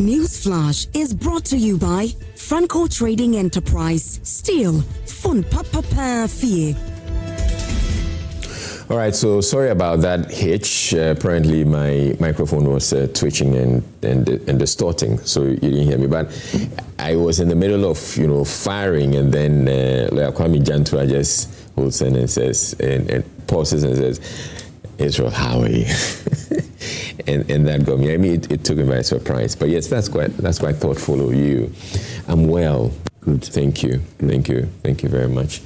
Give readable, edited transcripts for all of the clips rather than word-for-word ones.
Newsflash is brought to you by Franco Trading Enterprise. Still, fun papa fee. All right, so sorry about that hitch. Apparently my microphone was twitching and distorting, so you didn't hear me. But I was in the middle of, firing, and then Kwame Jantuah just holds in and says, and pauses and says, Israel, how are you? and that got me. I mean, it took me by surprise. But yes, that's quite thoughtful of you. I'm well. Good. Thank you very much.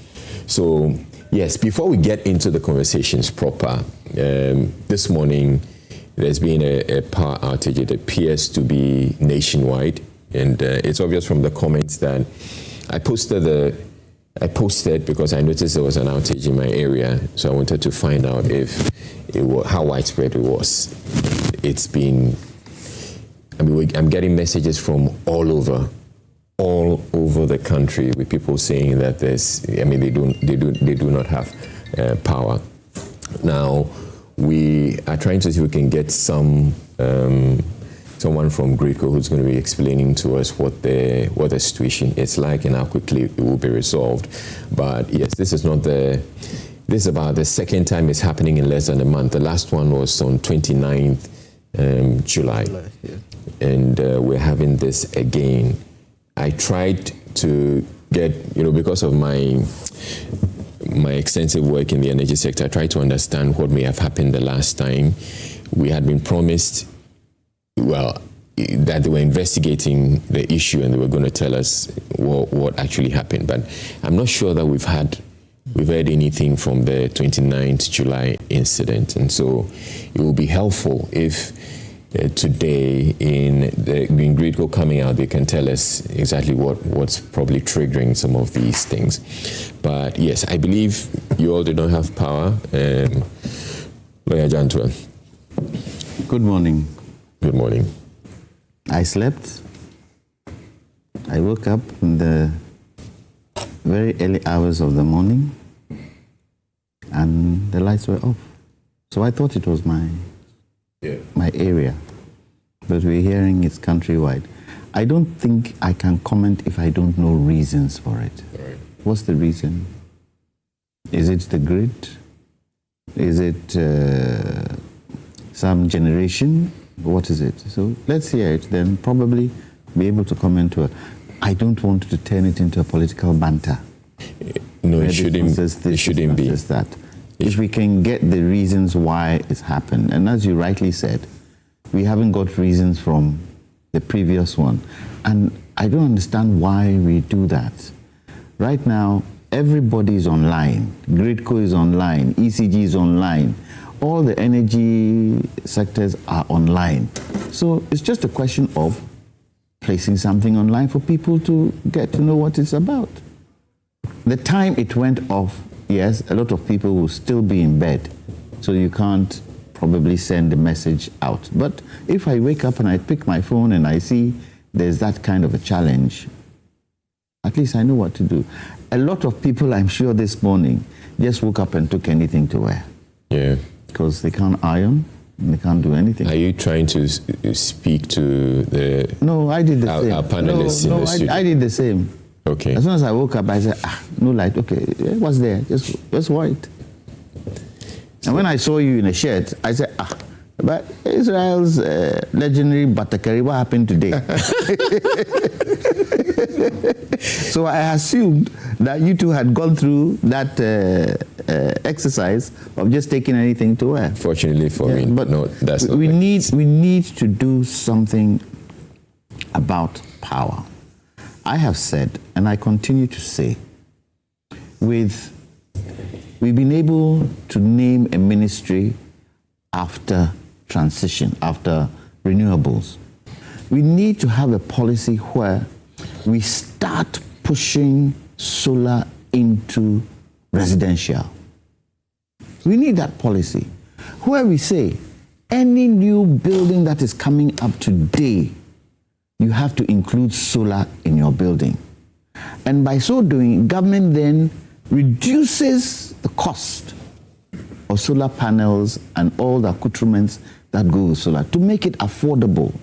So, yes, before we get into the conversations proper, this morning there's been a power outage. It appears to be nationwide, and it's obvious from the comments that I posted because I noticed there was an outage in my area, so I wanted to find out how widespread it was. It's been, I'm getting messages from all over the country with people saying that they do not have power. Now, we are trying to see if we can get someone from GRIDCO who's going to be explaining to us what the situation is like and how quickly it will be resolved. But yes, this is about the second time it's happening in less than a month. The last one was on 29th July. Yeah. And we're having this again. I tried to get, because of my extensive work in the energy sector, I tried to understand what may have happened the last time. We had been promised, that they were investigating the issue and they were going to tell us what actually happened. But I'm not sure that we've heard anything from the 29th July incident. And so it will be helpful if today in GRIDCO coming out, they can tell us exactly what's probably triggering some of these things. But yes, I believe you all do not have power. Lawyer Jantuah. Good morning. Good morning. I slept. I woke up in the very early hours of the morning and the lights were off. So I thought it was my area. But we're hearing it's countrywide. I don't think I can comment if I don't know reasons for it. Right. What's the reason? Is it the grid? Is it some generation? What is it? So let's hear it, then probably be able to comment to it. I don't want to turn it into a political banter. No, it shouldn't be. That. If we can get the reasons why it's happened, and as you rightly said, we haven't got reasons from the previous one. And I don't understand why we do that. Right now, everybody is online. GRIDCO is online. ECG is online. All the energy sectors are online. So it's just a question of placing something online for people to get to know what it's about. The time it went off, yes, a lot of people will still be in bed. So you can't probably send a message out. But if I wake up and I pick my phone and I see there's that kind of a challenge, at least I know what to do. A lot of people, I'm sure this morning, just woke up and took anything to wear. Yeah. Because they can't iron and they can't do anything. Are you trying to speak to the... No, I did the same. Our panelists in the studio? I did the same. Okay. As soon as I woke up, I said, no light. Okay, what's there? Just white. And when I saw you in a shirt, I said, but Israel's legendary Batakari, what happened today? So I assumed that you two had gone through that exercise of just taking anything to wear. Fortunately for me, but no, that's not we need to do something about power. I have said, and I continue to say, we've been able to name a ministry after transition, after renewables. We need to have a policy where we start pushing solar into residential. We need that policy where we say any new building that is coming up today, you have to include solar in your building. And by so doing, government then reduces the cost of of solar panels and all the accoutrements that go with solar to make it affordable.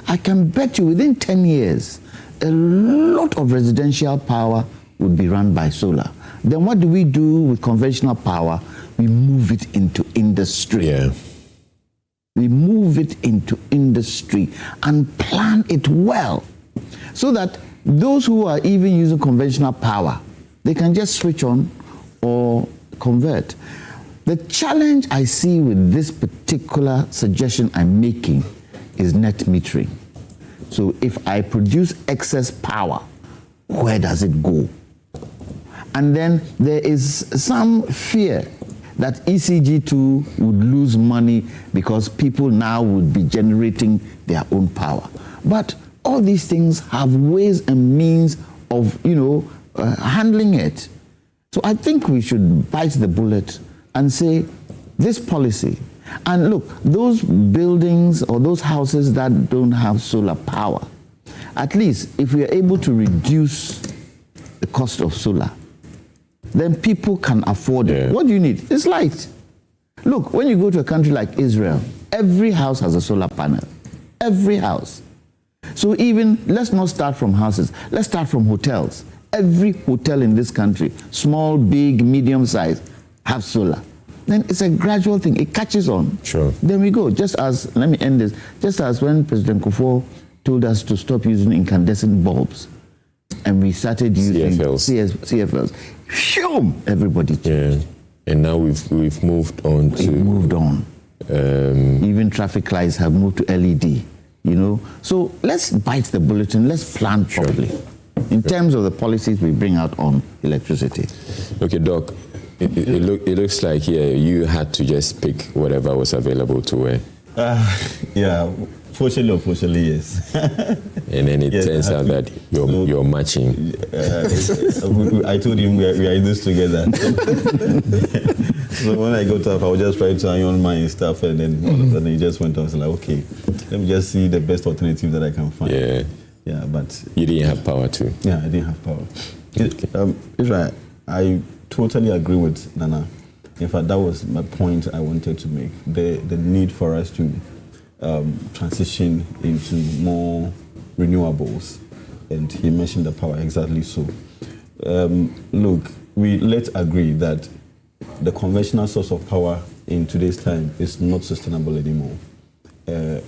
I can bet you within 10 years, a lot of residential power would be run by solar. Then what do we do with conventional power? We move it into industry. Yeah. We move it into industry and plan it well so that those who are even using conventional power, they can just switch on or convert. The challenge I see with this particular suggestion I'm making is net metering. So if I produce excess power, where does it go? And then there is some fear that ECG2 would lose money because people now would be generating their own power. But all these things have ways and means of, handling it. So I think we should bite the bullet and say, this policy, and look, those buildings or those houses that don't have solar power, at least if we are able to reduce the cost of solar, then people can afford it. What do you need? It's light. Look, when you go to a country like Israel, every house has a solar panel. Every house. So even, let's not start from houses. Let's start from hotels. Every hotel in this country, small, big, medium size, have solar. Then it's a gradual thing. It catches on. Sure. Then we go. Just as, let me end this, just as when President Kufuor told us to stop using incandescent bulbs, and we started using CFLs. Phew, everybody changed. Yeah. And now we've moved on to... We've moved on. Even traffic lights have moved to LED, So let's bite the bullet and let's plan properly in terms of the policies we bring out on electricity. Okay, Doc, it looks like here you had to just pick whatever was available to wear. Yeah. Fortunately or unfortunately, yes. And then it turns out that you're matching. I told him we are in this together. So when I got up, I was just trying to iron my stuff, and then all of a sudden he just went off. I was like, okay, let me just see the best alternative that I can find. Yeah. Yeah, but... You didn't have power too? Yeah, I didn't have power. Israel, I totally agree with Nana. In fact, that was my point I wanted to make. The need for us to transition into more renewables, and he mentioned the power exactly so. Look, let's agree that the conventional source of power in today's time is not sustainable anymore.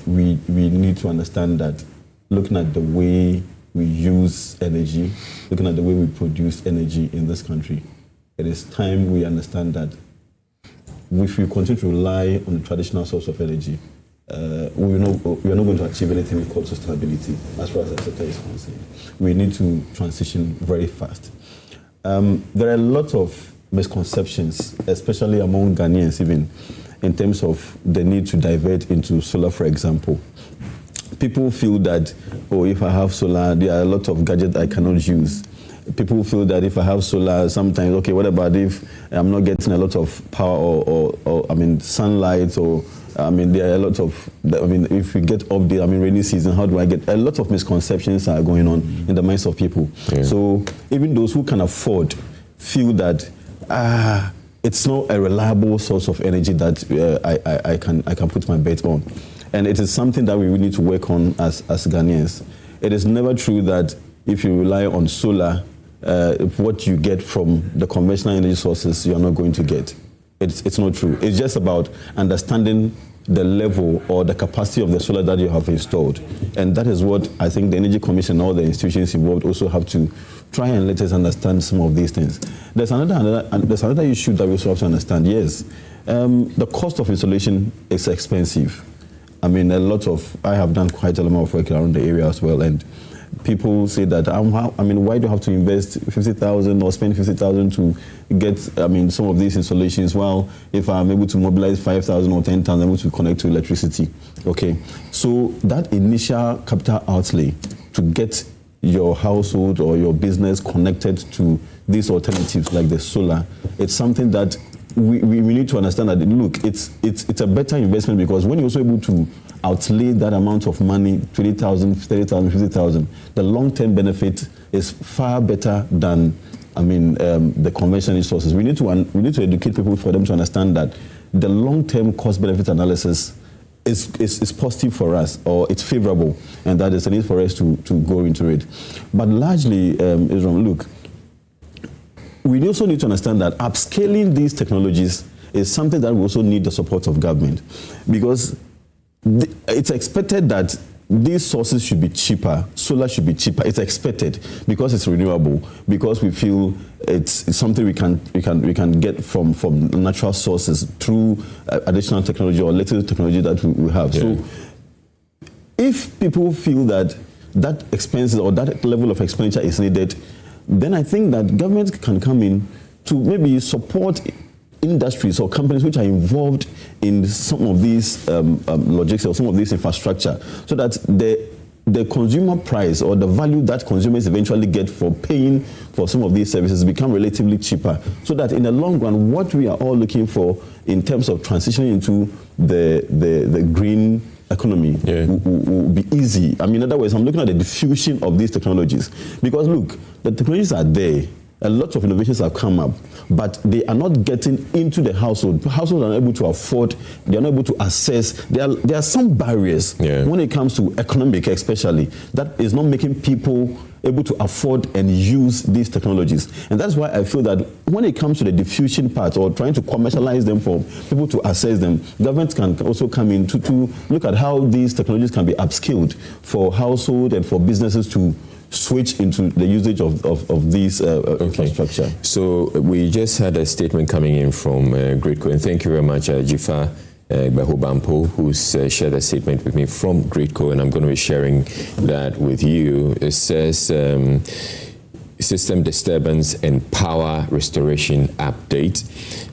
We need to understand that, looking at the way we use energy, looking at the way we produce energy in this country, it is time we understand that if we continue to rely on the traditional source of energy, we are not going to achieve anything we call sustainability as far as the sector is concerned. We need to transition very fast. There are a lot of misconceptions, especially among Ghanaians even, in terms of the need to divert into solar, for example. People feel that, if I have solar, there are a lot of gadgets I cannot use. People feel that if I have solar, sometimes, okay, what about if I'm not getting a lot of power or sunlight, or there are a lot of, if we get off the, rainy season, how do I get? A lot of misconceptions are going on in the minds of people. Yeah. So even those who can afford feel that, it's not a reliable source of energy that I can put my bet on. And it is something that we need to work on as Ghanaians. It is never true that if you rely on solar, what you get from the conventional energy sources, you are not going to get. It's not true. It's just about understanding the level or the capacity of the solar that you have installed. And that is what I think the Energy Commission and all the institutions involved also have to try and let us understand some of these things. There's another issue that we also have to understand. Yes, the cost of installation is expensive. I have done quite a lot of work around the area as well, and people say that, why do I have to invest 50,000 or spend 50,000 to get, some of these installations? Well, if I'm able to mobilize 5,000 or 10,000, I'm able to connect to electricity. Okay, so that initial capital outlay to get your household or your business connected to these alternatives like the solar, it's something that we need to understand that, look, it's a better investment, because when you're also able to outlay that amount of money, 20,000, 30,000, 50,000, the long-term benefit is far better than, the conventional resources. We need to educate people for them to understand that the long-term cost-benefit analysis is positive for us, or it's favorable, and that there's a need for us to go into it. But largely, look, we also need to understand that upscaling these technologies is something that we also need the support of government, because it's expected that these sources should be cheaper. Solar should be cheaper. It's expected because it's renewable, because we feel it's something we can get from natural sources through additional technology or little technology that we have. Yeah. So if people feel that expenses or that level of expenditure is needed, then I think that government can come in to maybe support industries or companies which are involved in some of these logistics or some of this infrastructure, so that the consumer price or the value that consumers eventually get for paying for some of these services become relatively cheaper, so that in the long run, what we are all looking for in terms of transitioning into the green economy will be easy. I mean, in other words, I'm looking at the diffusion of these technologies, because look, the technologies are there. A lot of innovations have come up, but they are not getting into the household. Households are not able to afford, they are not able to access. There are some barriers when it comes to economic, especially, that is not making people able to afford and use these technologies. And that's why I feel that when it comes to the diffusion part, or trying to commercialize them for people to access them, governments can also come in to look at how these technologies can be upskilled for household and for businesses to switch into the usage of these infrastructure. So we just had a statement coming in from GRIDCO, and thank you very much, Jifa Bahobampo, who's shared a statement with me from GRIDCO, and I'm going to be sharing that with you. It says, system disturbance and power restoration update.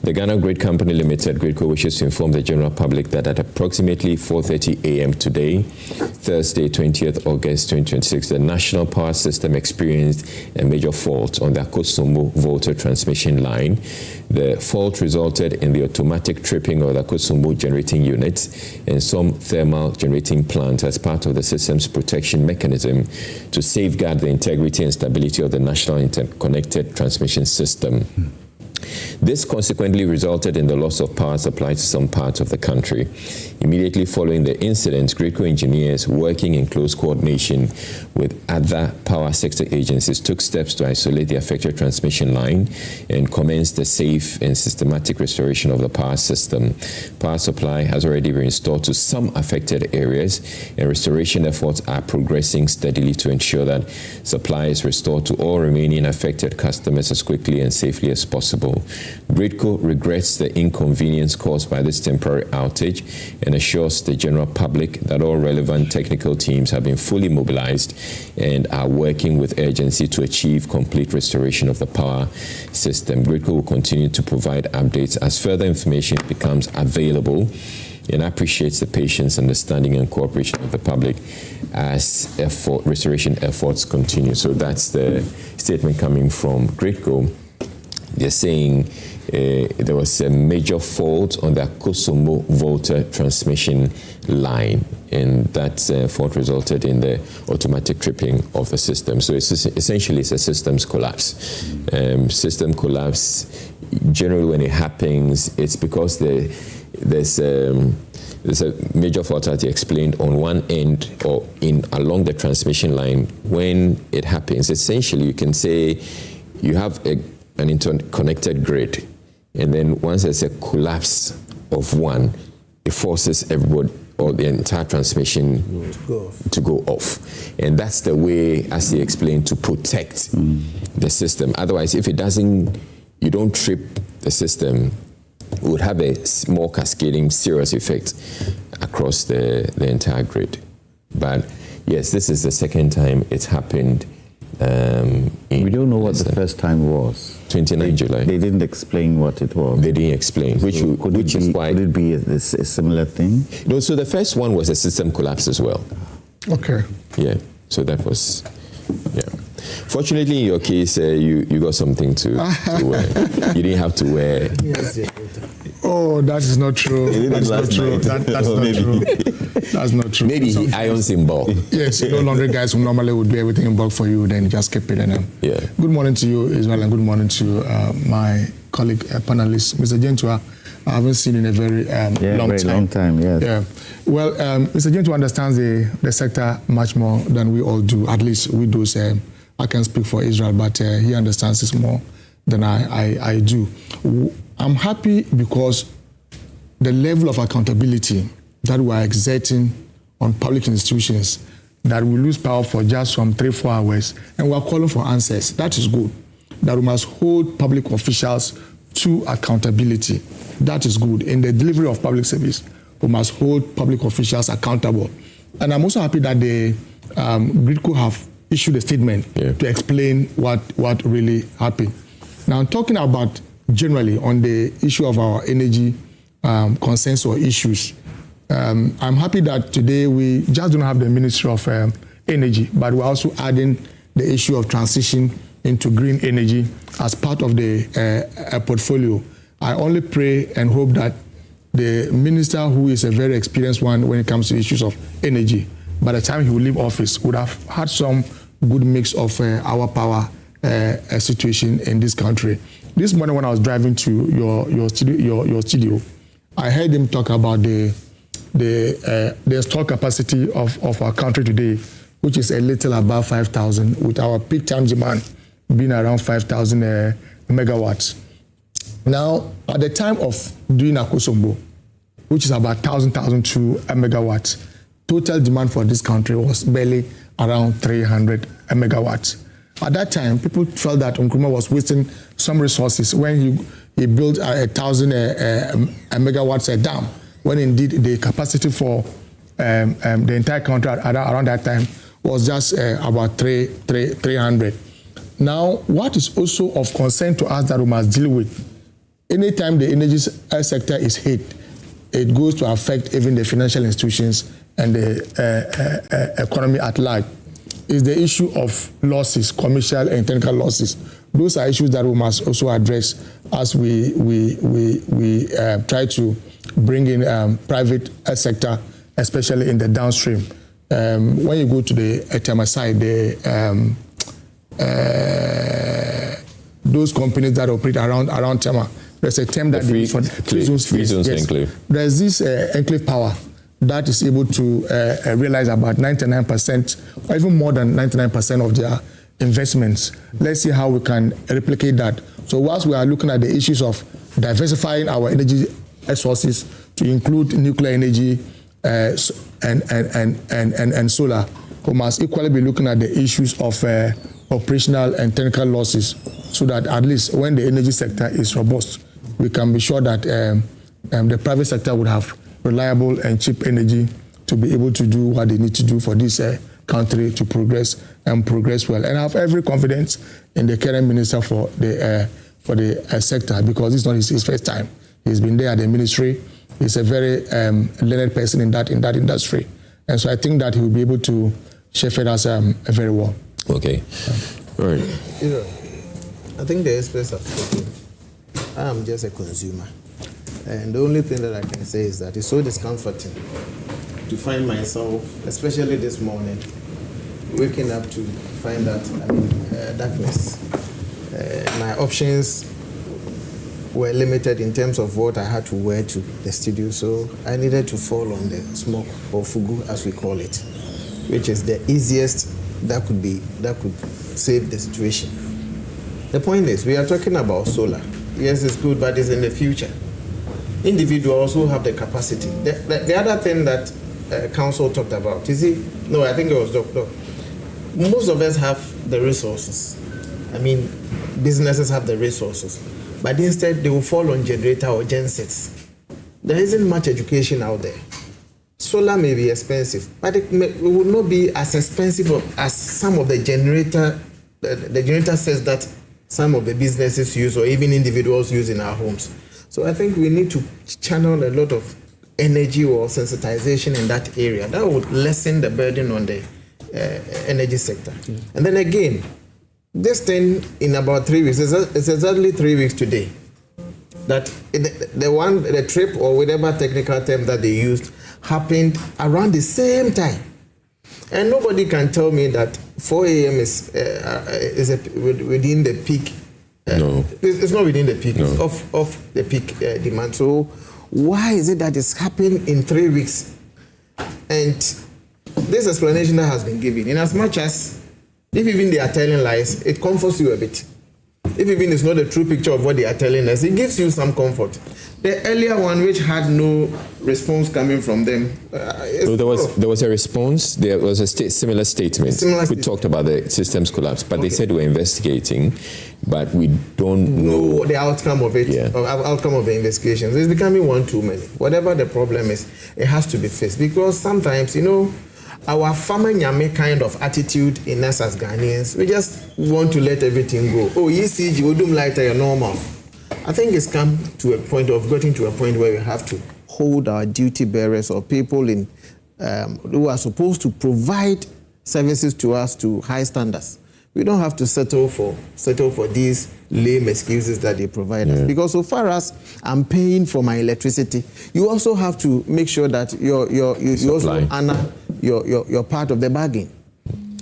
The Ghana Grid Company Limited, GRIDCO, wishes to inform the general public that at approximately 4:30 a.m. today, Thursday, 20th August 2026, the national power system experienced a major fault on the Akosombo Volta transmission line. The fault resulted in the automatic tripping of the Akosombo generating units and some thermal generating plants as part of the system's protection mechanism to safeguard the integrity and stability of the national interconnected transmission system. This consequently resulted in the loss of power supply to some parts of the country. Immediately following the incident, GRIDCO engineers, working in close coordination with other power sector agencies, took steps to isolate the affected transmission line and commenced the safe and systematic restoration of the power system. Power supply has already been restored to some affected areas, and restoration efforts are progressing steadily to ensure that supply is restored to all remaining affected customers as quickly and safely as possible. GRIDCO regrets the inconvenience caused by this temporary outage and assures the general public that all relevant technical teams have been fully mobilized and are working with urgency to achieve complete restoration of the power system. GRIDCO will continue to provide updates as further information becomes available, and appreciates the patience, understanding, and cooperation of the public as restoration efforts continue. So that's the statement coming from GRIDCO. They're saying there was a major fault on the Akosombo Volta transmission line, and that fault resulted in the automatic tripping of the system. So it's essentially it's a systems collapse. System collapse, generally when it happens, it's because there's a major fault, as you explained, on one end or along the transmission line. When it happens, essentially you can say you have an interconnected grid, and then once there's a collapse of one, it forces everybody or the entire transmission to go off. And that's the way, as he explained, to protect the system. Otherwise, if it doesn't, you don't trip the system, it would have a more cascading serious effect across the entire grid. But yes, this is the second time it's happened. We don't know what the first time was. 29 July. They didn't explain what it was. They didn't explain, which is why. Could it be a similar thing? No, so the first one was a system collapse as well. Okay. Yeah, so that was, yeah. Fortunately, in your case, you got something to wear. You didn't have to wear. Oh, that is not true. That's not true. That's not true. That's not true. Maybe he irons in bulk. Yes, no laundry guys who normally would do everything in bulk for you, then just keep it in them. Yeah. Good morning to you, Israel, and good morning to my colleague, panelist, Mr. Jantuah. I haven't seen in a very long time. Yes. Yeah. Well, Mr. Jantuah understands the sector much more than we all do. At least we do. I can speak for Israel, but he understands this more than I do. I'm happy because the level of accountability that we are exerting on public institutions, that we lose power for just some 3-4 hours, and we are calling for answers. That is good. That we must hold public officials to accountability. That is good. In the delivery of public service, we must hold public officials accountable. And I'm also happy that the GRIDCO have issued a statement to explain what really happened. Now, talking about generally on the issue of our energy concerns or issues, I'm happy that today we just don't have the Ministry of Energy, but we're also adding the issue of transition into green energy as part of the portfolio. I only pray and hope that the minister, who is a very experienced one when it comes to issues of energy, by the time he will leave office, would have had some good mix of our power situation in this country. This morning when I was driving to your studio, I heard him talk about the store capacity of our country today, which is a little above 5,000, with our peak time demand being around 5,000 megawatts. Now, at the time of doing Akosombo, which is about 1,002 megawatts, total demand for this country was barely around 300 megawatts. At that time, people felt that Nkrumah was wasting some resources when he built 1,000 megawatts dam, when indeed the capacity for the entire country around that time was just about 300. Now, what is also of concern to us that we must deal with, anytime the energy sector is hit, it goes to affect even the financial institutions and the economy at large, is the issue of losses, commercial and technical losses. Those are issues that we must also address as we try to bring in private sector, especially in the downstream. When you go to the Etema side, those companies that operate around Tema, there's a term that they use for free zones enclave. There's this enclave power that is able to realize about 99% or even more than 99% of their investments. Let's see how we can replicate that. So whilst we are looking at the issues of diversifying our energy sources to include nuclear energy and solar, we must equally be looking at the issues of operational and technical losses, so that at least when the energy sector is robust, we can be sure that the private sector would have reliable and cheap energy to be able to do what they need to do for this country to progress and progress well. And I have every confidence in the current minister for the sector, because it's not his first time. He's been there at the ministry. He's a very learned person in that industry, and so I think that he will be able to shepherd us very well. Okay, all right. I think the experts have spoken. I am just a consumer. And the only thing that I can say is that it's so discomforting to find myself, especially this morning, waking up to find that I'm in darkness. My options were limited in terms of what I had to wear to the studio, so I needed to fall on the smoke, or fugu as we call it, which is the easiest that could save the situation. The point is, we are talking about solar. Yes, it's good, but it's in the future. Individuals also have the capacity. The other thing that council talked about, I think it was Dr. Most of us have the resources. I mean, businesses have the resources, but instead they will fall on generator or gensets. There isn't much education out there. Solar may be expensive, but it will not be as expensive as some of the generator sets that some of the businesses use or even individuals use in our homes. So I think we need to channel a lot of energy or sensitization in that area. That would lessen the burden on the energy sector. And then again, this thing in about 3 weeks, it's exactly 3 weeks today, that the trip or whatever technical term that they used happened around the same time. And nobody can tell me that 4 a.m. is within the peak No. It's not within the peak. No. It's off the peak demand. So why is it that it's happening in 3 weeks? And this explanation that has been given, in as much as if even they are telling lies, it comforts you a bit. If even it's not a true picture of what they are telling us, it gives you some comfort. The earlier one, which had no response coming from them, so there was a response. There was a similar statement. We talked about the systems collapse, but they said we're investigating, but we don't know the outcome of it, or outcome of the investigations. It's becoming one too many. Whatever the problem is, it has to be faced, because sometimes, our farmer nyame kind of attitude in us as Ghanaians, we just want to let everything go. Oh, ECG, Odum lighter, you're normal. I think it's getting to a point where we have to hold our duty bearers or people in who are supposed to provide services to us to high standards. We don't have to settle for these lame excuses that they provide us. Because so far as I'm paying for my electricity, you also have to make sure that you also honor your part of the bargain.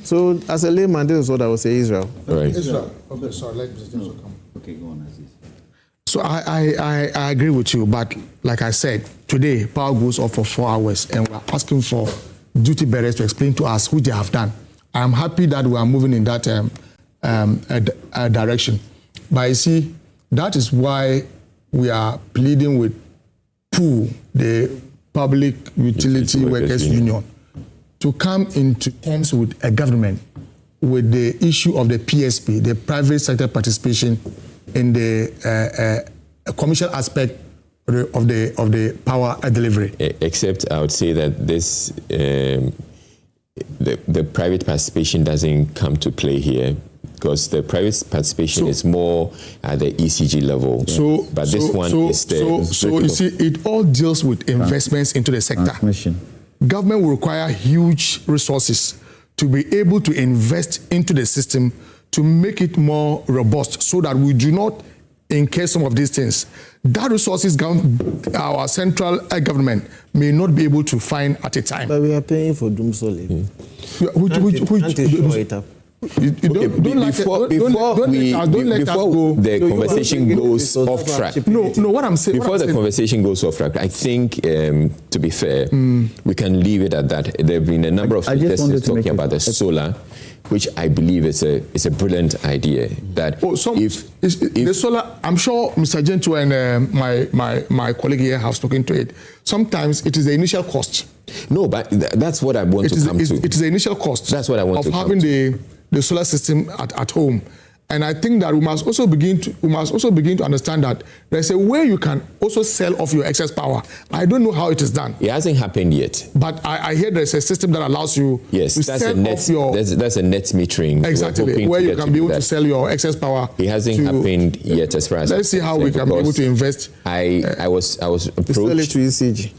So as a layman, this is what I would say, Israel. Right. Israel. Okay, sorry, let Mr. James come. Okay, go on, Aziz. So I agree with you, but like I said, today power goes off for 4 hours and we're asking for duty bearers to explain to us who they have done. I'm happy that we are moving in that direction. But you see, that is why we are pleading with PUU, the Public Utility Workers Union, to come into terms with a government with the issue of the PSP, the private sector participation in the commercial aspect of the power delivery. Except I would say that this the private participation doesn't come to play here, because the private participation is more at the ECG level. But this one is the... So you see, it all deals with investments into the sector. Government will require huge resources to be able to invest into the system to make it more robust, so that we do not incur some of these things. That resources our central government may not be able to find at a time. But we are paying for dumsor. Before the conversation goes off track. No, what I'm saying... Before the conversation goes off track, I think, to be fair, we can leave it at that. There have been a number of suggestions talking about the solar, which I believe is a brilliant idea. That the solar, I'm sure Mr. Jantuah and my colleague here have spoken to it. Sometimes it is the initial cost. No, but that's what I want to come to. It is the initial cost. That's what I want to come to. Of having the solar system at home. And I think that we must also begin to understand that there's a way you can also sell off your excess power. I don't know how it is done. It hasn't happened yet. But I hear there's a system that allows you to sell off your... That's a net metering. Exactly, where you can be able to sell your excess power. It hasn't happened yet, as far as... Let's see how we can be able to invest. I was approached... Sell it to ECG.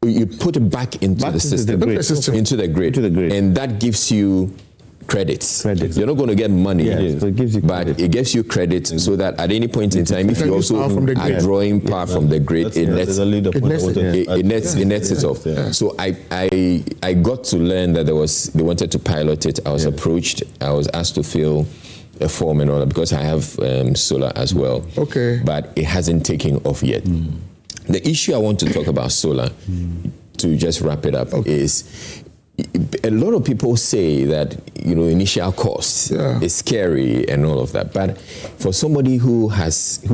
You put it back into the system. Into the grid. And that gives you... Credits. You're not going to get money, so it gives you it gives you credit, so that at any point in time, if you also are drawing power from the grid, it nets it off. So I got to learn that they wanted to pilot it. I was approached. I was asked to fill a form and all that, because I have solar as well. Okay. But it hasn't taken off yet. The issue I want to talk about solar, to just wrap it up, is... A lot of people say that, initial cost is scary and all of that. But for somebody who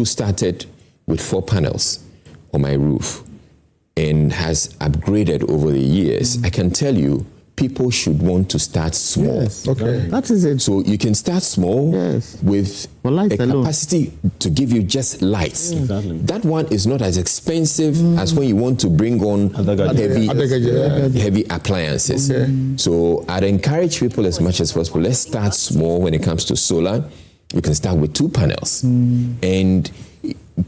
started with 4 panels on my roof and has upgraded over the years, I can tell you, people should want to start small. Yes. Okay. That is it. So you can start small with a capacity to give you just lights. Exactly. That one is not as expensive as when you want to bring on heavy appliances. Okay. So I'd encourage people as much as possible, let's start small when it comes to solar. You can start with 2 panels. And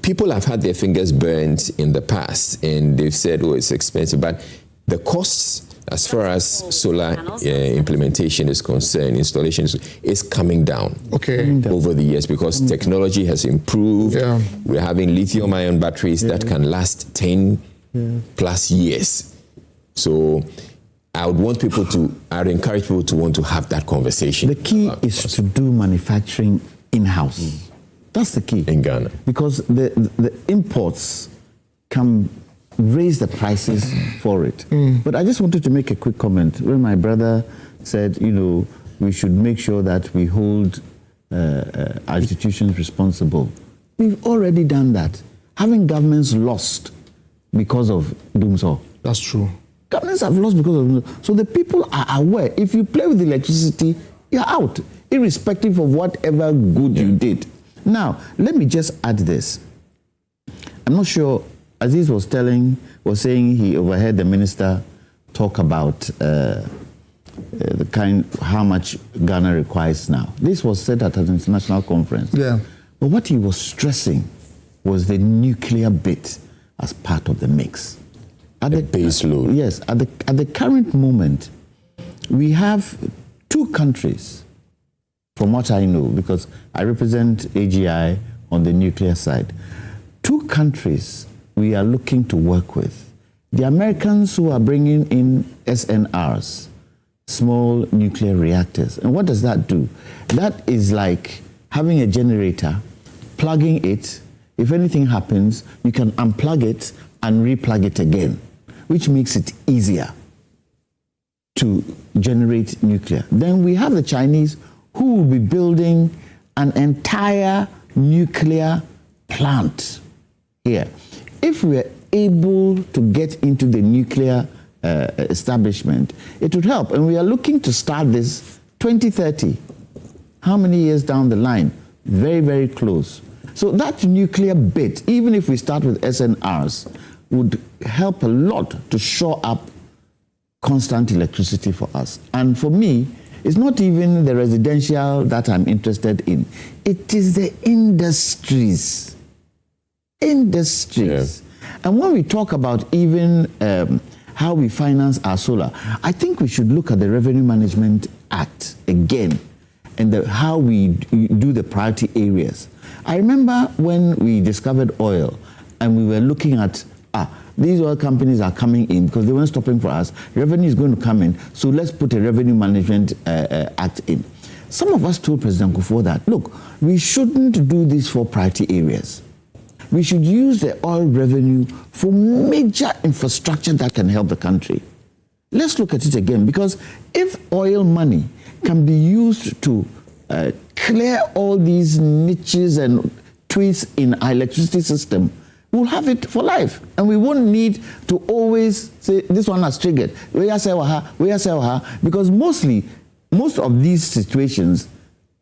people have had their fingers burnt in the past, and they've said, oh, it's expensive. But the costs, as far as solar implementation is concerned, installation is coming down over the years, because technology has improved. We're having lithium-ion batteries that can last 10 plus years. So I'd encourage people to want to have that conversation. The key is to do manufacturing in-house. That's the key. In Ghana. Because the imports can raise the prices for it. But I just wanted to make a quick comment. When my brother said, we should make sure that we hold our institutions responsible. We've already done that. Having governments lost because of dumsor. That's true. Governments have lost because of dumsor. So the people are aware. If you play with electricity, you're out, irrespective of whatever good you did. Now, let me just add this. I'm not sure, Aziz was saying he overheard the minister talk about how much Ghana requires now. This was said at an international conference. Yeah. But what he was stressing was the nuclear bit as part of the mix. At the base load. Yes. At the current moment, we have 2 countries, from what I know, because I represent AGI on the nuclear side. 2 countries we are looking to work with. The Americans, who are bringing in SNRs, small nuclear reactors. And what does that do? That is like having a generator, plugging it. If anything happens, you can unplug it and replug it again, which makes it easier to generate nuclear. Then we have the Chinese, who will be building an entire nuclear plant here. If we are able to get into the nuclear establishment, it would help. And we are looking to start this 2030. How many years down the line? Very, very close. So that nuclear bit, even if we start with SNRs, would help a lot to shore up constant electricity for us. And for me, it's not even the residential that I'm interested in. It is the industries. Yeah. And when we talk about even how we finance our solar, I think we should look at the Revenue Management Act again and how we do the priority areas. I remember when we discovered oil and we were looking at, these oil companies are coming in because they weren't stopping for us. Revenue is going to come in, so let's put a Revenue Management Act in. Some of us told President Kufuor that, look, we shouldn't do this for priority areas. We should use the oil revenue for major infrastructure that can help the country. Let's look at it again, because if oil money can be used to clear all these niches and tweaks in our electricity system, we'll have it for life. And we won't need to always say, this one has triggered. Because most of these situations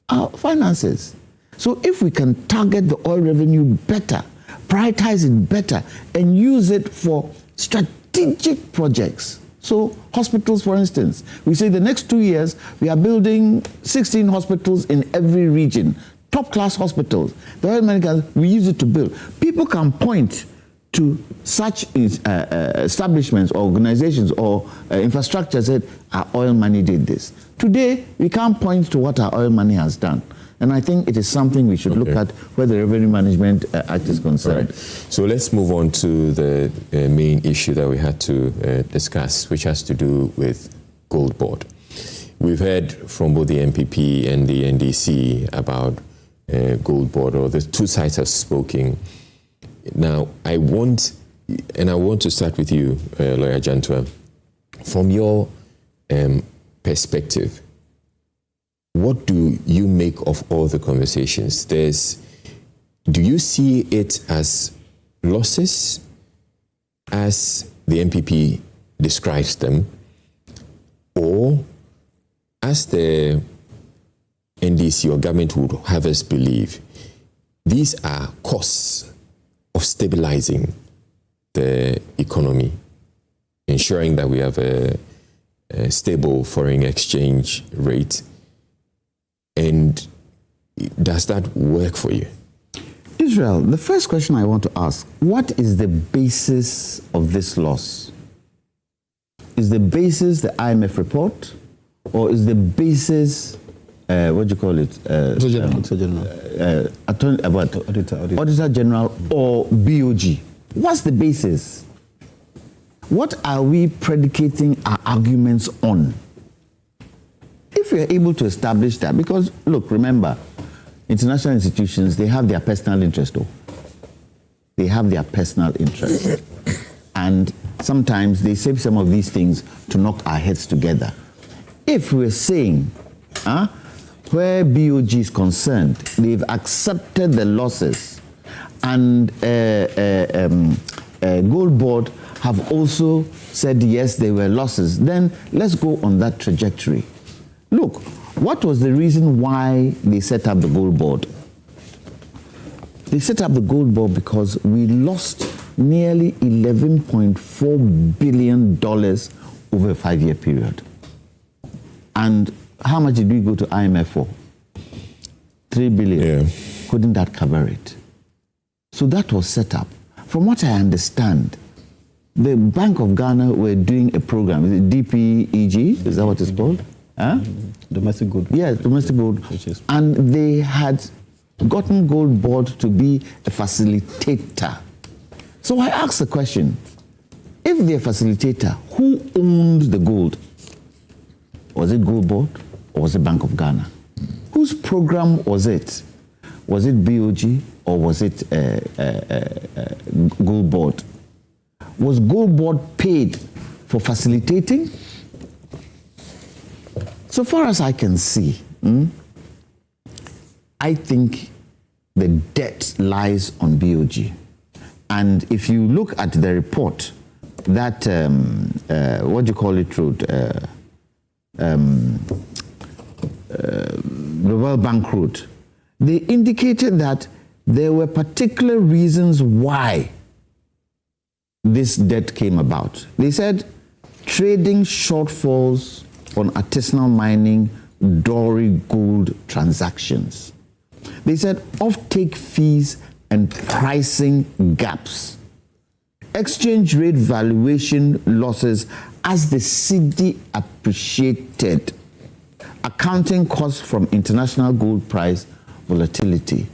are finances. So if we can target the oil revenue better, prioritize it better, and use it for strategic projects. So hospitals, for instance, we say the next 2 years, we are building 16 hospitals in every region, top-class hospitals. The oil money, we use it to build. People can point to such establishments or organizations or infrastructure, said, our oil money did this. Today, we can't point to what our oil money has done. And I think it is something we should look at where the Revenue Management Act is concerned. Right. So let's move on to the main issue that we had to discuss, which has to do with GOLDBOD. We've heard from both the MPP and the NDC about GOLDBOD, or the 2 sides have spoken. Now, I want to start with you, Lawyer Jantuah. From your perspective, what do you make of all the conversations? Do you see it as losses, as the MPP describes them, or as the NDC or government would have us believe, these are costs of stabilizing the economy, ensuring that we have a stable foreign exchange rate? And does that work for you? Israel, the first question I want to ask, what is the basis of this loss? Is the basis the IMF report, or is the basis, what do you call it? Auditor General or BOG? What's the basis? What are we predicating our arguments on? If we are able to establish that, because look, remember, international institutions, they have their personal interest, though. They have their personal interest. And sometimes they say some of these things to knock our heads together. If we're saying, where BOG is concerned, they've accepted the losses, and GOLDBOD have also said yes, there were losses, then let's go on that trajectory. Look, what was the reason why they set up the GOLDBOD? They set up the GOLDBOD because we lost nearly $11.4 billion over a 5-year period. And how much did we go to IMF for? $3 billion. Yeah. Couldn't that cover it? So that was set up. From what I understand, the Bank of Ghana were doing a program. Is it DPEG? Is that what it's called? Huh? Domestic gold. Yeah, domestic gold. And they had gotten GOLDBOD to be a facilitator. So I asked the question, if they're a facilitator, who owned the gold? Was it GOLDBOD or was it Bank of Ghana? Whose program was it? Was it BOG or was it GOLDBOD? Was GOLDBOD paid for facilitating? So far as I can see, I think the debt lies on BOG. And if you look at the report that, what do you call it, wrote, the World Bank wrote, they indicated that there were particular reasons why this debt came about. They said trading shortfalls on artisanal mining, Dory gold transactions. They said offtake fees and pricing gaps, exchange rate valuation losses as the cedi appreciated, accounting costs from international gold price volatility.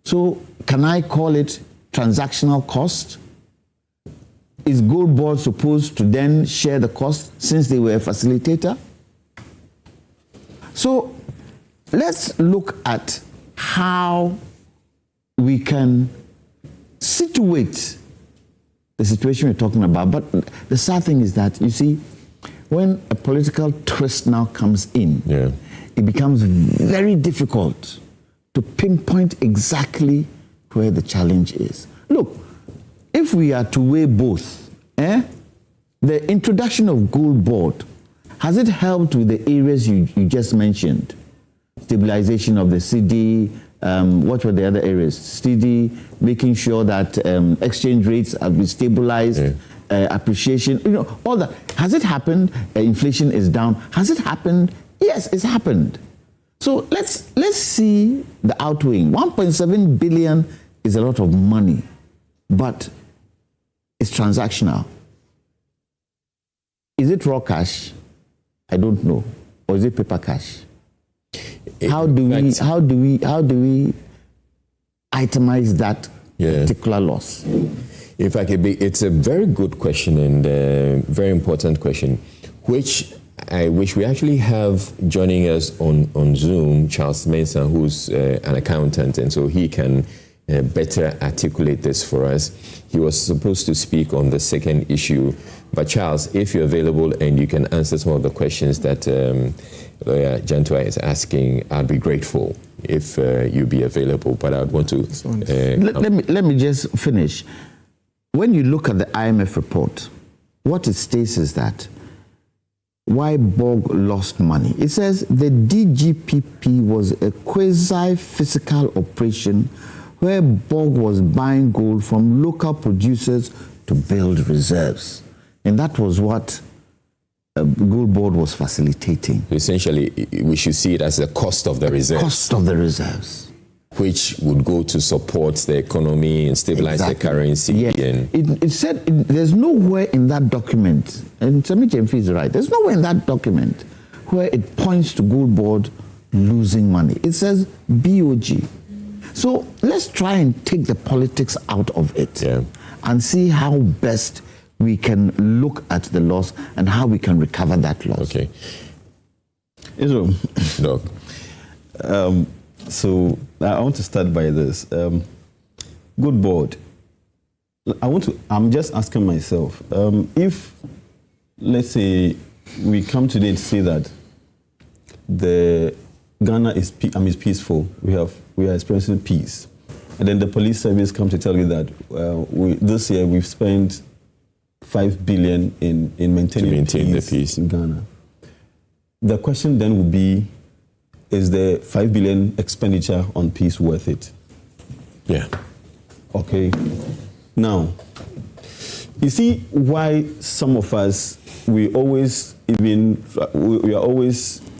So can I call it transactional cost? Is GOLDBOD supposed to then share the cost since they were a facilitator? So let's look at how we can situate the situation we're talking about. But the sad thing is that, you see, when a political twist now comes in, it becomes very difficult to pinpoint exactly where the challenge is. Look, if we are to weigh both, the introduction of GOLDBOD, has it helped with the areas you just mentioned? Stabilization of the cedi, what were the other areas? Cedi, making sure that exchange rates have been stabilized, appreciation, all that. Has it happened? Inflation is down. Has it happened? Yes, it's happened. So let's see the outweighing. 1.7 billion is a lot of money, but it's transactional. Is it raw cash? I don't know. Or is it paper cash? How do we itemize that particular loss? In fact, it's a very good question and a very important question, which I wish we actually have joining us on Zoom, Charles Mensah, who's an accountant, and so he can better articulate this for us. He was supposed to speak on the second issue, but Charles, if you're available and you can answer some of the questions that Lawyer Jantuah is asking, I'd be grateful if you be available. But I'd want to let me just finish. When you look at the IMF report, what it states is that why BOG lost money. It says the DGPP was a quasi-physical operation where BOG was buying gold from local producers to build reserves. And that was what GOLDBOD was facilitating. Essentially, we should see it as the cost of the reserves. Cost of the reserves. Which would go to support the economy and stabilize the currency. Yes. It said, there's nowhere in that document, and Sami Jemfi is right, there's nowhere in that document where it points to GOLDBOD losing money. It says BOG. So let's try and take the politics out of it and see how best we can look at the loss and how we can recover that loss. Okay. Israel. Doc. So I want to start by this. Good board. I'm just asking myself, if, let's say, we come today to say that Ghana is peaceful, we are experiencing peace, and then the police service come to tell you that this year we've spent 5 billion in maintaining the peace in Ghana. The question then would be, is the 5 billion expenditure on peace worth it? Yeah. Okay. Now, you see why some of us, we are always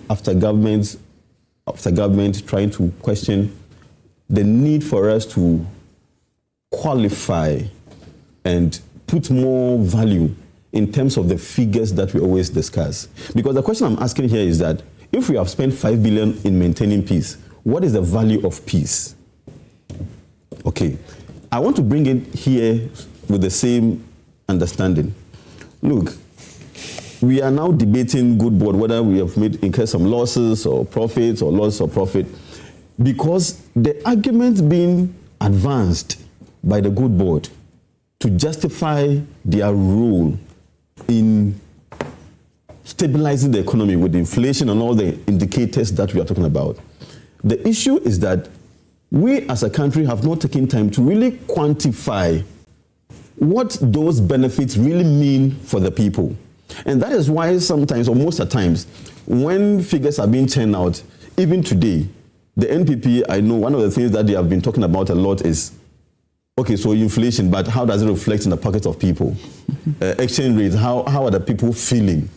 after government trying to question the need for us to qualify and put more value in terms of the figures that we always discuss. Because the question I'm asking here is that if we have spent 5 billion in maintaining peace, what is the value of peace? Okay. I want to bring it here with the same understanding. Look, we are now debating good board, whether we have incurred some losses or profits or loss or profit, because the argument being advanced by the good board to justify their role in stabilizing the economy with inflation and all the indicators that we are talking about. The issue is that we as a country have not taken time to really quantify what those benefits really mean for the people. And that is why sometimes, or most of the times, when figures are being churned out, even today, the NPP, I know one of the things that they have been talking about a lot is, okay, so inflation, but how does it reflect in the pockets of people? Exchange rates, how are the people feeling?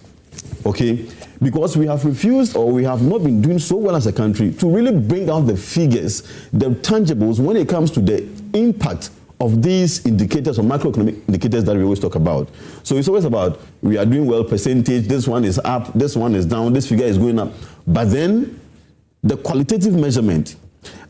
Okay, because we have refused, or we have not been doing so well as a country to really bring out the figures, the tangibles, when it comes to the impact of these indicators or macroeconomic indicators that we always talk about. So it's always about, we are doing well, percentage, this one is up, this one is down, this figure is going up. But then the qualitative measurement,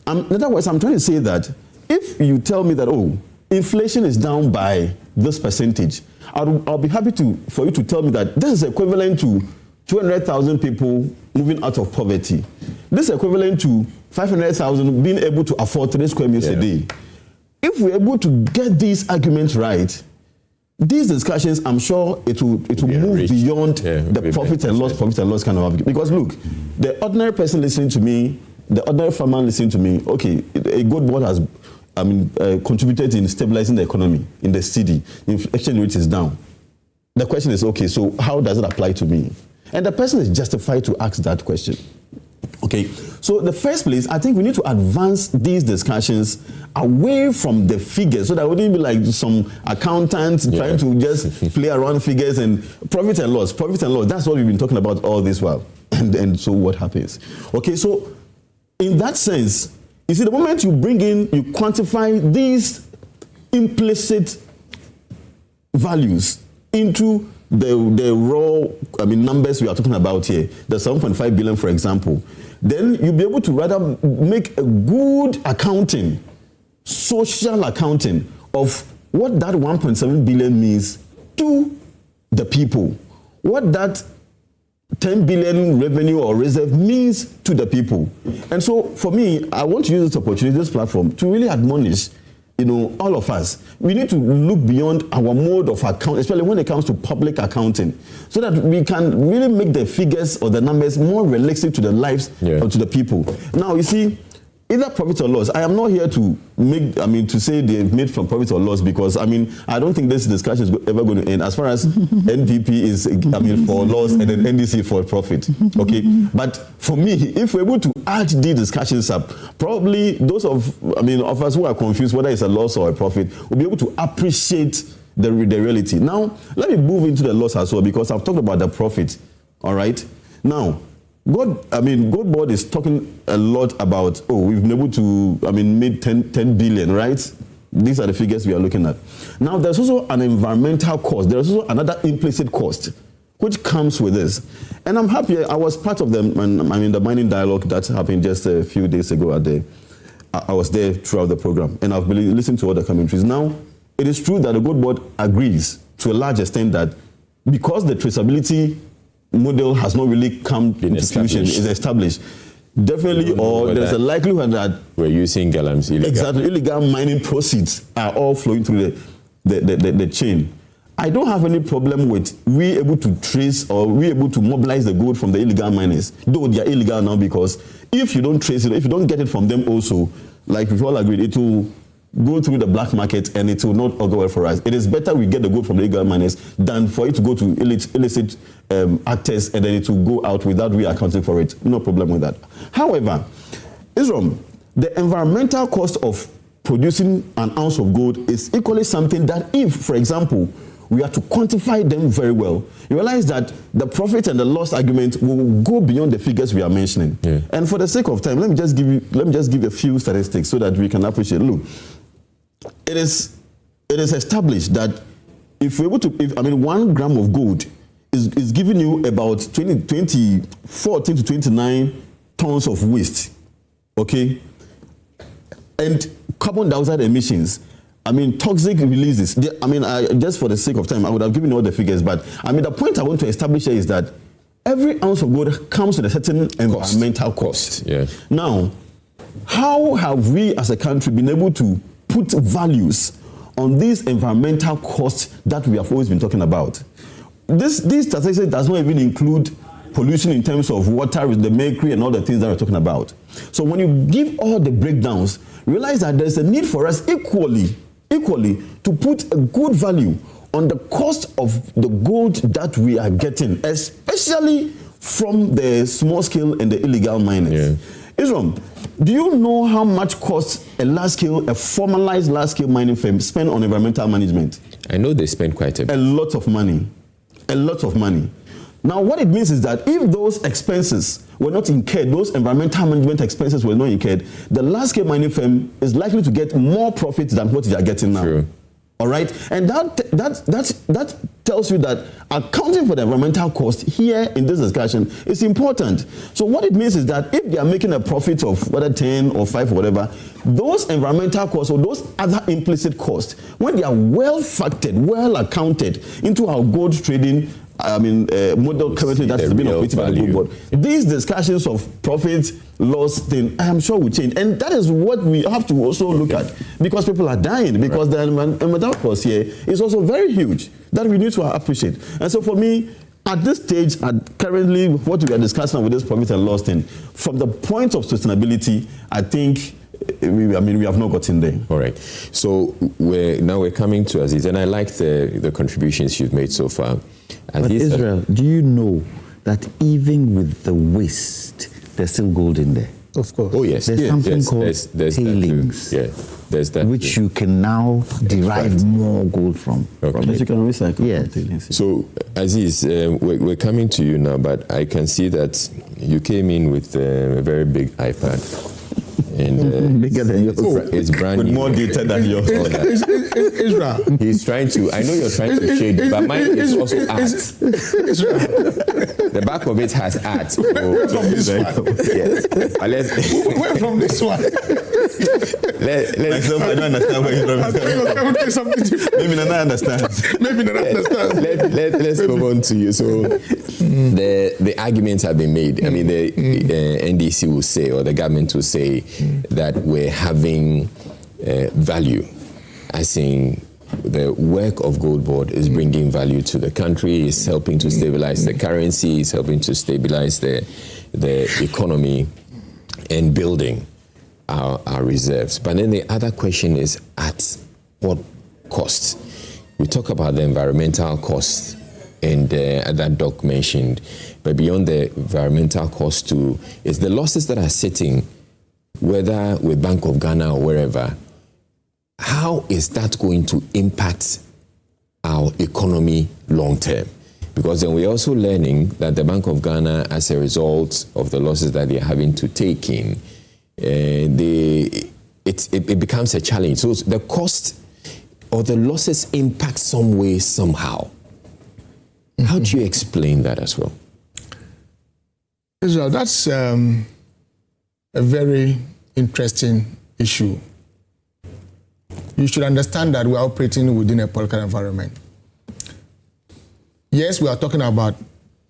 in other words, I'm trying to say that if you tell me that, oh, inflation is down by this percentage, I'll be happy for you to tell me that this is equivalent to 200,000 people moving out of poverty. This is equivalent to 500,000 being able to afford 3 square meters a day. If we're able to get these arguments right, these discussions, I'm sure it will move beyond the profit and loss kind of argument. Because look, the ordinary person listening to me, the ordinary farmer listening to me, okay, a good board has contributed in stabilizing the economy in the city. Inflation rate is down. The question is, okay, so how does it apply to me? And the person is justified to ask that question. Okay, so the first place, I think we need to advance these discussions away from the figures, so that wouldn't be like some accountants trying to just play around figures and profit and loss. That's what we've been talking about all this while. And so what happens? Okay, so in that sense, you see, the moment you bring in, you quantify these implicit values into the raw, numbers we are talking about here, the 7.5 billion, for example, then you'll be able to rather make a good accounting, social accounting of what that 1.7 billion means to the people, what that 10 billion revenue or reserve means to the people. And so for me, I want to use this opportunity, this platform, to really admonish, all of us. We need to look beyond our mode of account, especially when it comes to public accounting, so that we can really make the figures or the numbers more realistic to the lives or to the people. Now, you see, either profit or loss, I am not here to make, to say they've made from profit or loss, because, I don't think this discussion is ever going to end as far as NPP is, for loss and then NDC for profit. Okay. But for me, if we're able to add these discussions up, probably those of us who are confused whether it's a loss or a profit will be able to appreciate the reality. Now, let me move into the loss as well, because I've talked about the profit. All right. Now, GOLDBOD is talking a lot about, we've been able to, made 10 billion, right? These are the figures we are looking at. Now, there's also an environmental cost. There's also another implicit cost, which comes with this. And I'm happy, I was part of the mining dialogue that happened just a few days ago I was there throughout the program, and I've been listening to other commentaries. Now, it is true that the GOLDBOD agrees to a large extent that because the traceability model has not really come into fruition, is established, definitely, or there's a likelihood that we're using galamsey illegal. Exactly, illegal mining proceeds are all flowing through the chain. I don't have any problem with we able to trace or we able to mobilize the gold from the illegal miners, though they are illegal now, because if you don't trace it, if you don't get it from them also, like we've all agreed, it will go through the black market and it will not go well for us. It is better we get the gold from the illegal miners than for it to go to illicit actors and then it will go out without we accounting for it. No problem with that. However, Israel, the environmental cost of producing an ounce of gold is equally something that if, for example, we are to quantify them very well, you realize that the profit and the loss argument will go beyond the figures we are mentioning. Yeah. And for the sake of time, let me just give a few statistics so that we can appreciate. Look, it is established that if we're able to, 1 gram of gold is giving you about 14 to 29 tons of waste, okay? And carbon dioxide emissions, toxic releases. Just for the sake of time, I would have given you all the figures, but the point I want to establish here is that every ounce of gold comes with a certain environmental cost. Yeah. Now, how have we as a country been able to put values on these environmental costs that we have always been talking about? This statistic does not even include pollution in terms of water, the mercury, and all the things that we're talking about. So when you give all the breakdowns, realize that there's a need for us equally to put a good value on the cost of the gold that we are getting, especially from the small scale and the illegal miners. Yeah. Israel, do you know how much costs a formalized large scale mining firm spend on environmental management? I know they spend quite a bit. A lot of money. Now, what it means is that if those expenses were not incurred, those environmental management expenses were not incurred, the large-scale mining firm is likely to get more profits than what they are getting now. True. All right? And that tells you that accounting for the environmental cost here in this discussion is important. So what it means is that if they are making a profit of whether 10 or 5 or whatever, those environmental costs or those other implicit costs, when they are well factored, well accounted into our gold trading model currently that has been operated by the GOLDBOD, these discussions of profit, loss thing, I am sure will change. And that is what we have to also look at, because people are dying, because the environmental cost here is also very huge that we need to appreciate. And so for me, at this stage, currently what we are discussing with this profit and loss thing, from the point of sustainability, I think we have not gotten there. All right. So we're coming to Aziz, and I like the contributions you've made so far. But Israel, do you know that even with the waste, there's still gold in there? Of course. Oh yes. There's something called tailings. Yeah. There's that. Which you can now derive more gold from. Okay. That you can recycle. Yes. So Aziz, we're coming to you now, but I can see that you came in with a very big iPad. And bigger than yours. It's brand with new. More data than yours. Israel. He's trying to. I know you're trying to shade it, but mine is also art. Israel. The back of it has art. So, where from this one? Yes. Where from this one? Myself, I don't understand where you're from. Something different. Maybe Nana understands. Maybe Nana understands. Let's move on to you. So the arguments have been made. I mean, the NDC will say, or the government will say, that we're having value, as in the work of GOLDBOD is bringing value to the country, is helping to stabilize the currency, is helping to stabilize the economy and building our reserves. But then the other question is, at what cost? We talk about the environmental cost, and that Doc mentioned, but beyond the environmental cost too, is the losses that are sitting, whether with Bank of Ghana or wherever. How is that going to impact our economy long term? Because then we're also learning that the Bank of Ghana, as a result of the losses that they're having to take in, it becomes a challenge. So the cost or the losses impact some way, somehow. How do you explain that as well? Israel, that's a very interesting issue. You should understand that we are operating within a political environment. Yes, we are talking about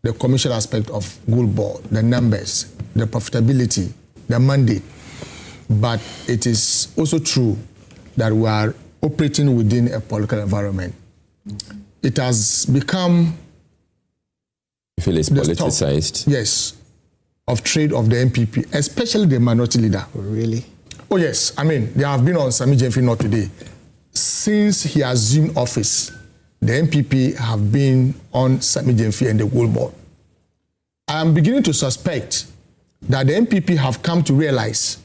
the commercial aspect of GOLDBOD, the numbers, the profitability, the mandate, but it is also true that we are operating within a political environment. It has become... You feel it's politicized? Yes, of trade of the MPP, especially the minority leader. Really? Oh yes, I mean, they have been on Sammy Gyamfi not today. Since he assumed office, the MPP have been on Sammy Gyamfi and the GOLDBOD. I am beginning to suspect that the MPP have come to realize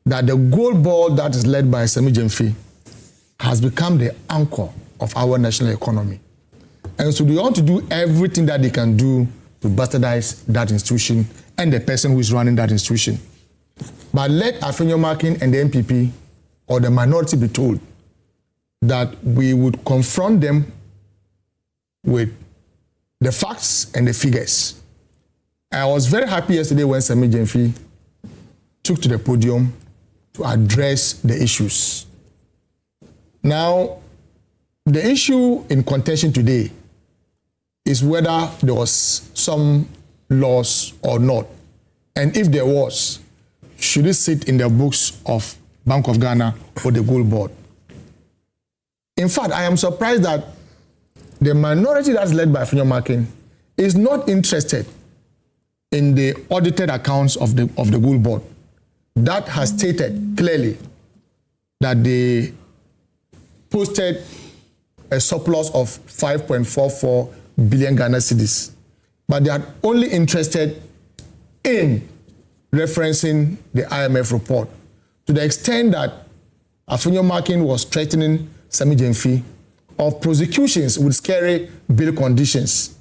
that the GOLDBOD that is led by Sammy Gyamfi has become the anchor of our national economy. And so they want to do everything that they can do to bastardize that institution and the person who is running that institution. But let UniMAC and the MPP or the minority be told that we would confront them with the facts and the figures. I was very happy yesterday when Sammy Gyamfi took to the podium to address the issues. Now, the issue in contention today is whether there was some loss or not. And if there was, should it sit in the books of Bank of Ghana or the GOLDBOD? In fact, I am surprised that the minority that's led by UniMAC is not interested in the audited accounts of the GOLDBOD. That has stated clearly that they posted a surplus of 5.44 billion Ghana cedis, but they are only interested in referencing the IMF report to the extent that UniMAC was threatening Sammy Gyamfi of prosecutions with scary bail conditions.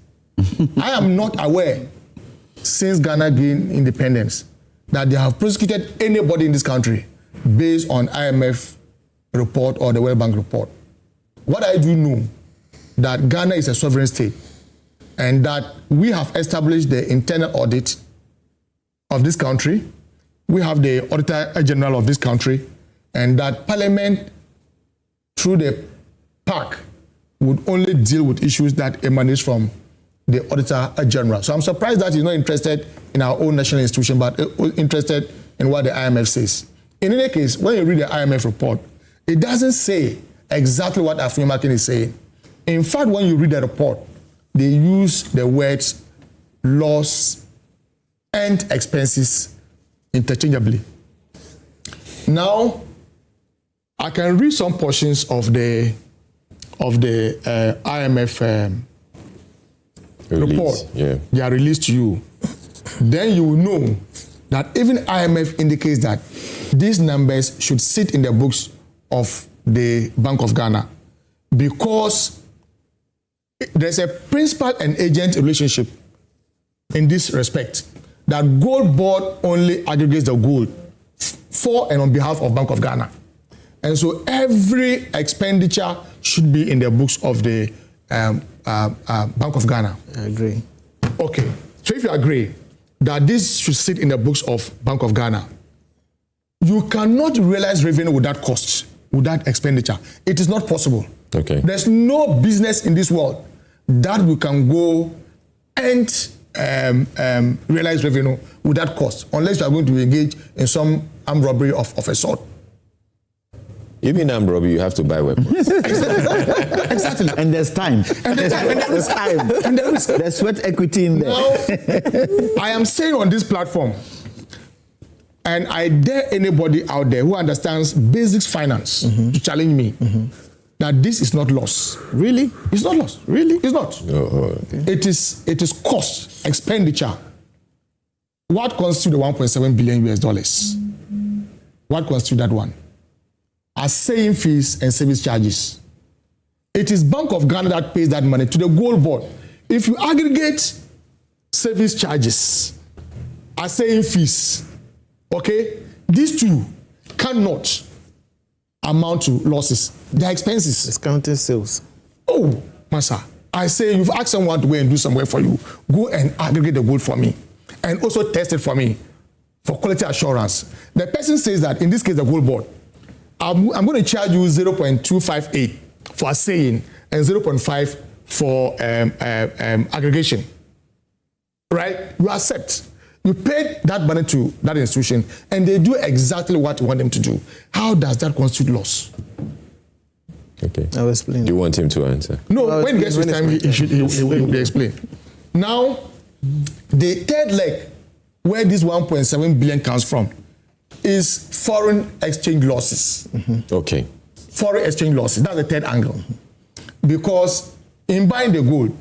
I am not aware, since Ghana gained independence, that they have prosecuted anybody in this country based on IMF report or the World Bank report. What I do know, that Ghana is a sovereign state and that we have established the internal audit of this country. We have the Auditor General of this country, and that Parliament, through the PAC, would only deal with issues that emanate from the Auditor General. So I'm surprised that he's not interested in our own national institution, but interested in what the IMF says. In any case, when you read the IMF report, it doesn't say exactly what UniMAC is saying. In fact, when you read the report, they use the words loss and expenses interchangeably. Now, I can read some portions of the IMF report. Yeah. They are released to you. Then you will know that even IMF indicates that these numbers should sit in the books of the Bank of Ghana, because there's a principal and agent relationship in this respect, that GOLDBOD only aggregates the gold for and on behalf of Bank of Ghana. And so every expenditure should be in the books of the Bank of Ghana. I agree. Okay, so if you agree that this should sit in the books of Bank of Ghana, you cannot realize revenue without costs, without expenditure. It is not possible. Okay. There's no business in this world that we can go and realize revenue without cost, unless you are going to engage in some armed robbery of a sort. Even armed robbery, you have to buy weapons. Exactly. And there's time. And there's time. And there is There's sweat equity in there. Now, I am saying on this platform, and I dare anybody out there who understands basics finance to challenge me, that this is not loss. Really? It's not loss. Really? It's not. Okay. It is cost, expenditure. What constitutes the 1.7 billion US dollars? What constitutes that one? Assaying fees and service charges. It is Bank of Ghana that pays that money to the GOLDBOD. If you aggregate service charges, assaying fees, okay, these two cannot amount to losses. They are expenses. Discounting sales. Oh, Masa, I say you've asked someone to go and do some work for you. Go and aggregate the gold for me, and also test it for me for quality assurance. The person says that in this case, the GOLDBOD, I'm going to charge you 0.258 for assaying and 0.5 for aggregation. Right? You accept. You paid that money to that institution, and they do exactly what you want them to do. How does that constitute loss? Okay. I'll explain. Do you want him to answer? No, when he gets his time, he will explain. Now, the third leg, where this 1.7 billion comes from, is foreign exchange losses. Okay. Foreign exchange losses, that's the third angle. Because in buying the gold,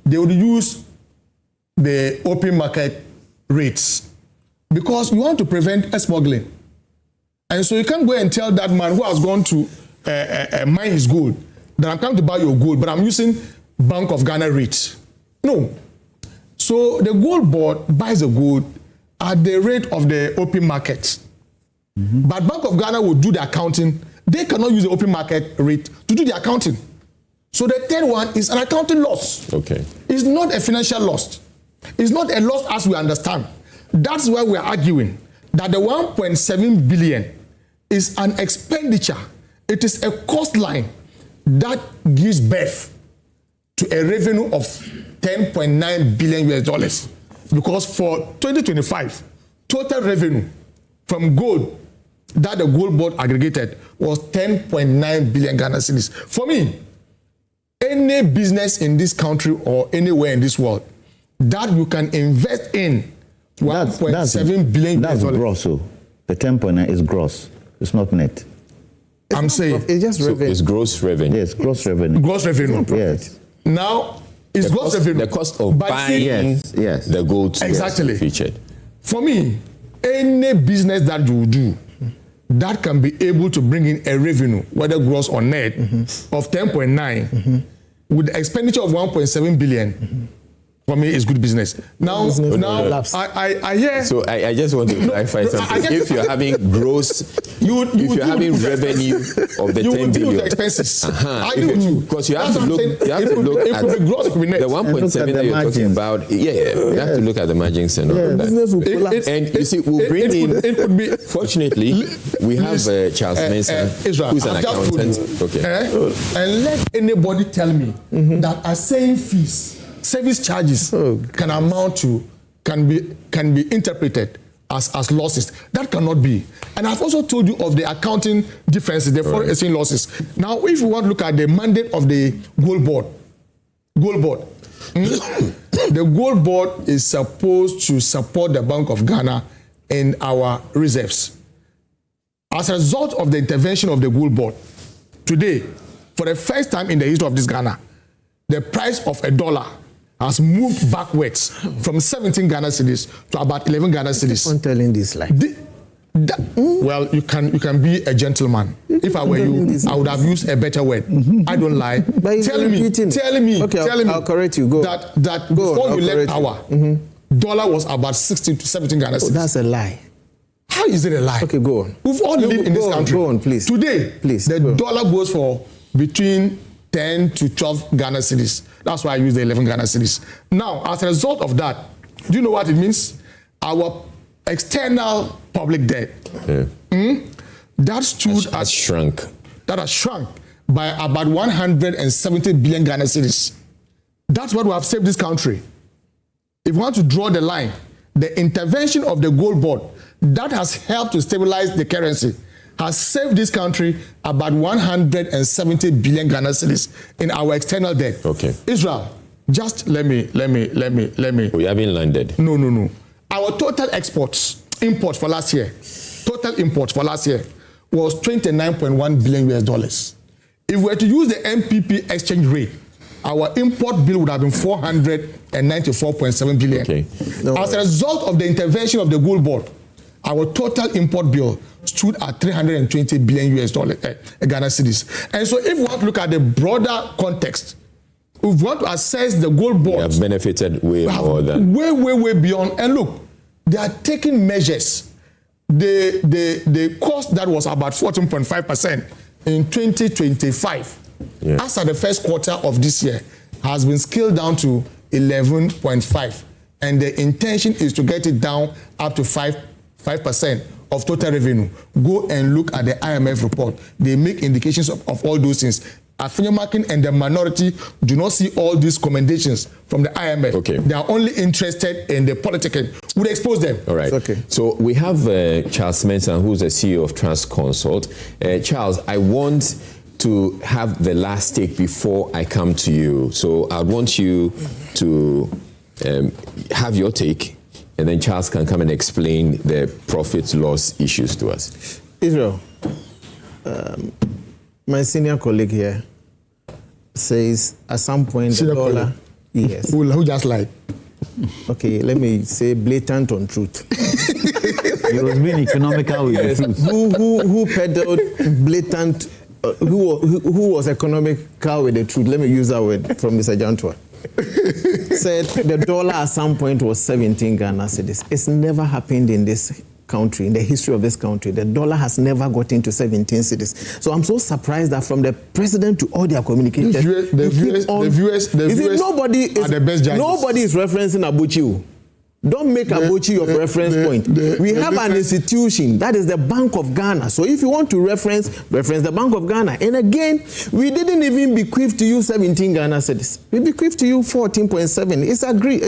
they would use the open market rates because you want to prevent smuggling. And so you can't go and tell that man who has gone to mine his gold that I'm coming to buy your gold, but I'm using Bank of Ghana rates. No. So the gold board buys the gold at the rate of the open market. But Bank of Ghana will do the accounting. They cannot use the open market rate to do the accounting. So the third one is an accounting loss. Okay. It's not a financial loss. It's not a loss as we understand. That's why we are arguing that the 1.7 billion is an expenditure. It is a cost line that gives birth to a revenue of $10.9 billion US dollars. Because for 2025, total revenue from gold that the gold board aggregated was 10.9 billion Ghana cedis. For me, any business in this country or anywhere in this world that you can invest in 1.7 billion that's US dollars. Gross. So the 10.9 is gross. It's not net. I'm saying It's just So revenue. it's gross revenue. Yes, gross revenue. gross revenue. Yes. Now, it's The gross cost, revenue. the cost of But buying Yes. the gold to Exactly. featured. For me, any business that you do that can be able to bring in a revenue, whether gross or net, of 10.9 with the expenditure of 1.7 billion, for me, it's good business. Now, Business now collapse. I hear. So I just want to clarify no, something. I get- If you're having gross, if you're having revenue of the you 10 will deal with billion, the expenses. I If agree with you. because you have That's to what I'm look, saying. you have It to could look be- it at could be gross, it could be net. the 1.7 that the you're talking margins. about. Yeah, you have to look at the margins and all of that. Business will It- collapse. And you see, we'll it bring in. could- it could be. Fortunately, we have Charles Mensah, Israel, who's an I've just told accountant. you, Okay. and let anybody tell me that assaying fees, service charges can amount to, can be interpreted as losses. That cannot be. And I've also told you of the accounting differences, the foreign exchange losses. Now, if you want to look at the mandate of the gold board, the gold board is supposed to support the Bank of Ghana in our reserves. As a result of the intervention of the gold board, today, for the first time in the history of this Ghana, the price of a dollar has moved backwards from 17 Ghana cedis to about 11 Ghana cedis. I'm telling this like. Well, you can be a gentleman. If I were you, I would have used a better word. I don't lie. But he's Tell me. Okay, I'll correct you. Go. That Go before on, you I'll left correct you. power, dollar was about 16 to 17 Ghana cedis. That's a lie. How is it a lie? Okay, go on. We've all lived in this Go on, country. go on, please. Today, Please, the go on. dollar goes for between 10 to 12 Ghana cedis. That's why I use the 11 Ghana cedis. Now, as a result of that, do you know what it means? Our external public debt, that stood Has shrunk. that has shrunk by about 170 billion Ghana cedis. That's what we have saved this country. If you want to draw the line, the intervention of the gold board that has helped to stabilize the currency has saved this country about 170 billion Ghana cedis in our external debt. Okay. Israel, just let me. We haven't landed. No. Our total imports for last year was 29.1 billion US dollars. If we were to use the MPP exchange rate, our import bill would have been 494.7 billion. Okay. As a result of the intervention of the gold board, our total import bill stood at 320 billion US dollars, Ghana cedis. And so if we want to look at the broader context, if we want to assess the gold board, We have benefited way more than. way beyond. And look, they are taking measures. The cost that was about 14.5% in 2025, as at the first quarter of this year, has been scaled down to 11.5%. And the intention is to get it down up to 5% of total revenue. Go and look at the IMF report. They make indications of all those things. Afenyomakin and the minority do not see all these commendations from the IMF. Okay. They are only interested in the politicking. Would expose them. All right. Okay. So we have Charles Mensah, who's the CEO of Transconsult. Charles, I want to have the last take before I come to you. So I want you to have your take, and then Charles can come and explain the profit loss issues to us. Israel, my senior colleague here says at some point Senior the dollar, colleague? yes. Who just lied? Okay, let me say blatant untruth. He was being economical with Yes, the truth. who peddled blatant, who was economical with the truth? Let me use that word from Mr. Jantuah. Said the dollar at some point was 17 Ghana cedis. It's never happened in this country, in the history of this country. The dollar has never got into 17 cedis. So I'm so surprised that from the president to all their communicators, The viewers are the best judges. Nobody is referencing Abuchi. Don't make Abuchi your reference point. We have an institution, that is the Bank of Ghana. So if you want to reference the Bank of Ghana. And again, we didn't even bequeath to you 17 Ghana cedis. We bequeathed to you 14.7. It's agreed.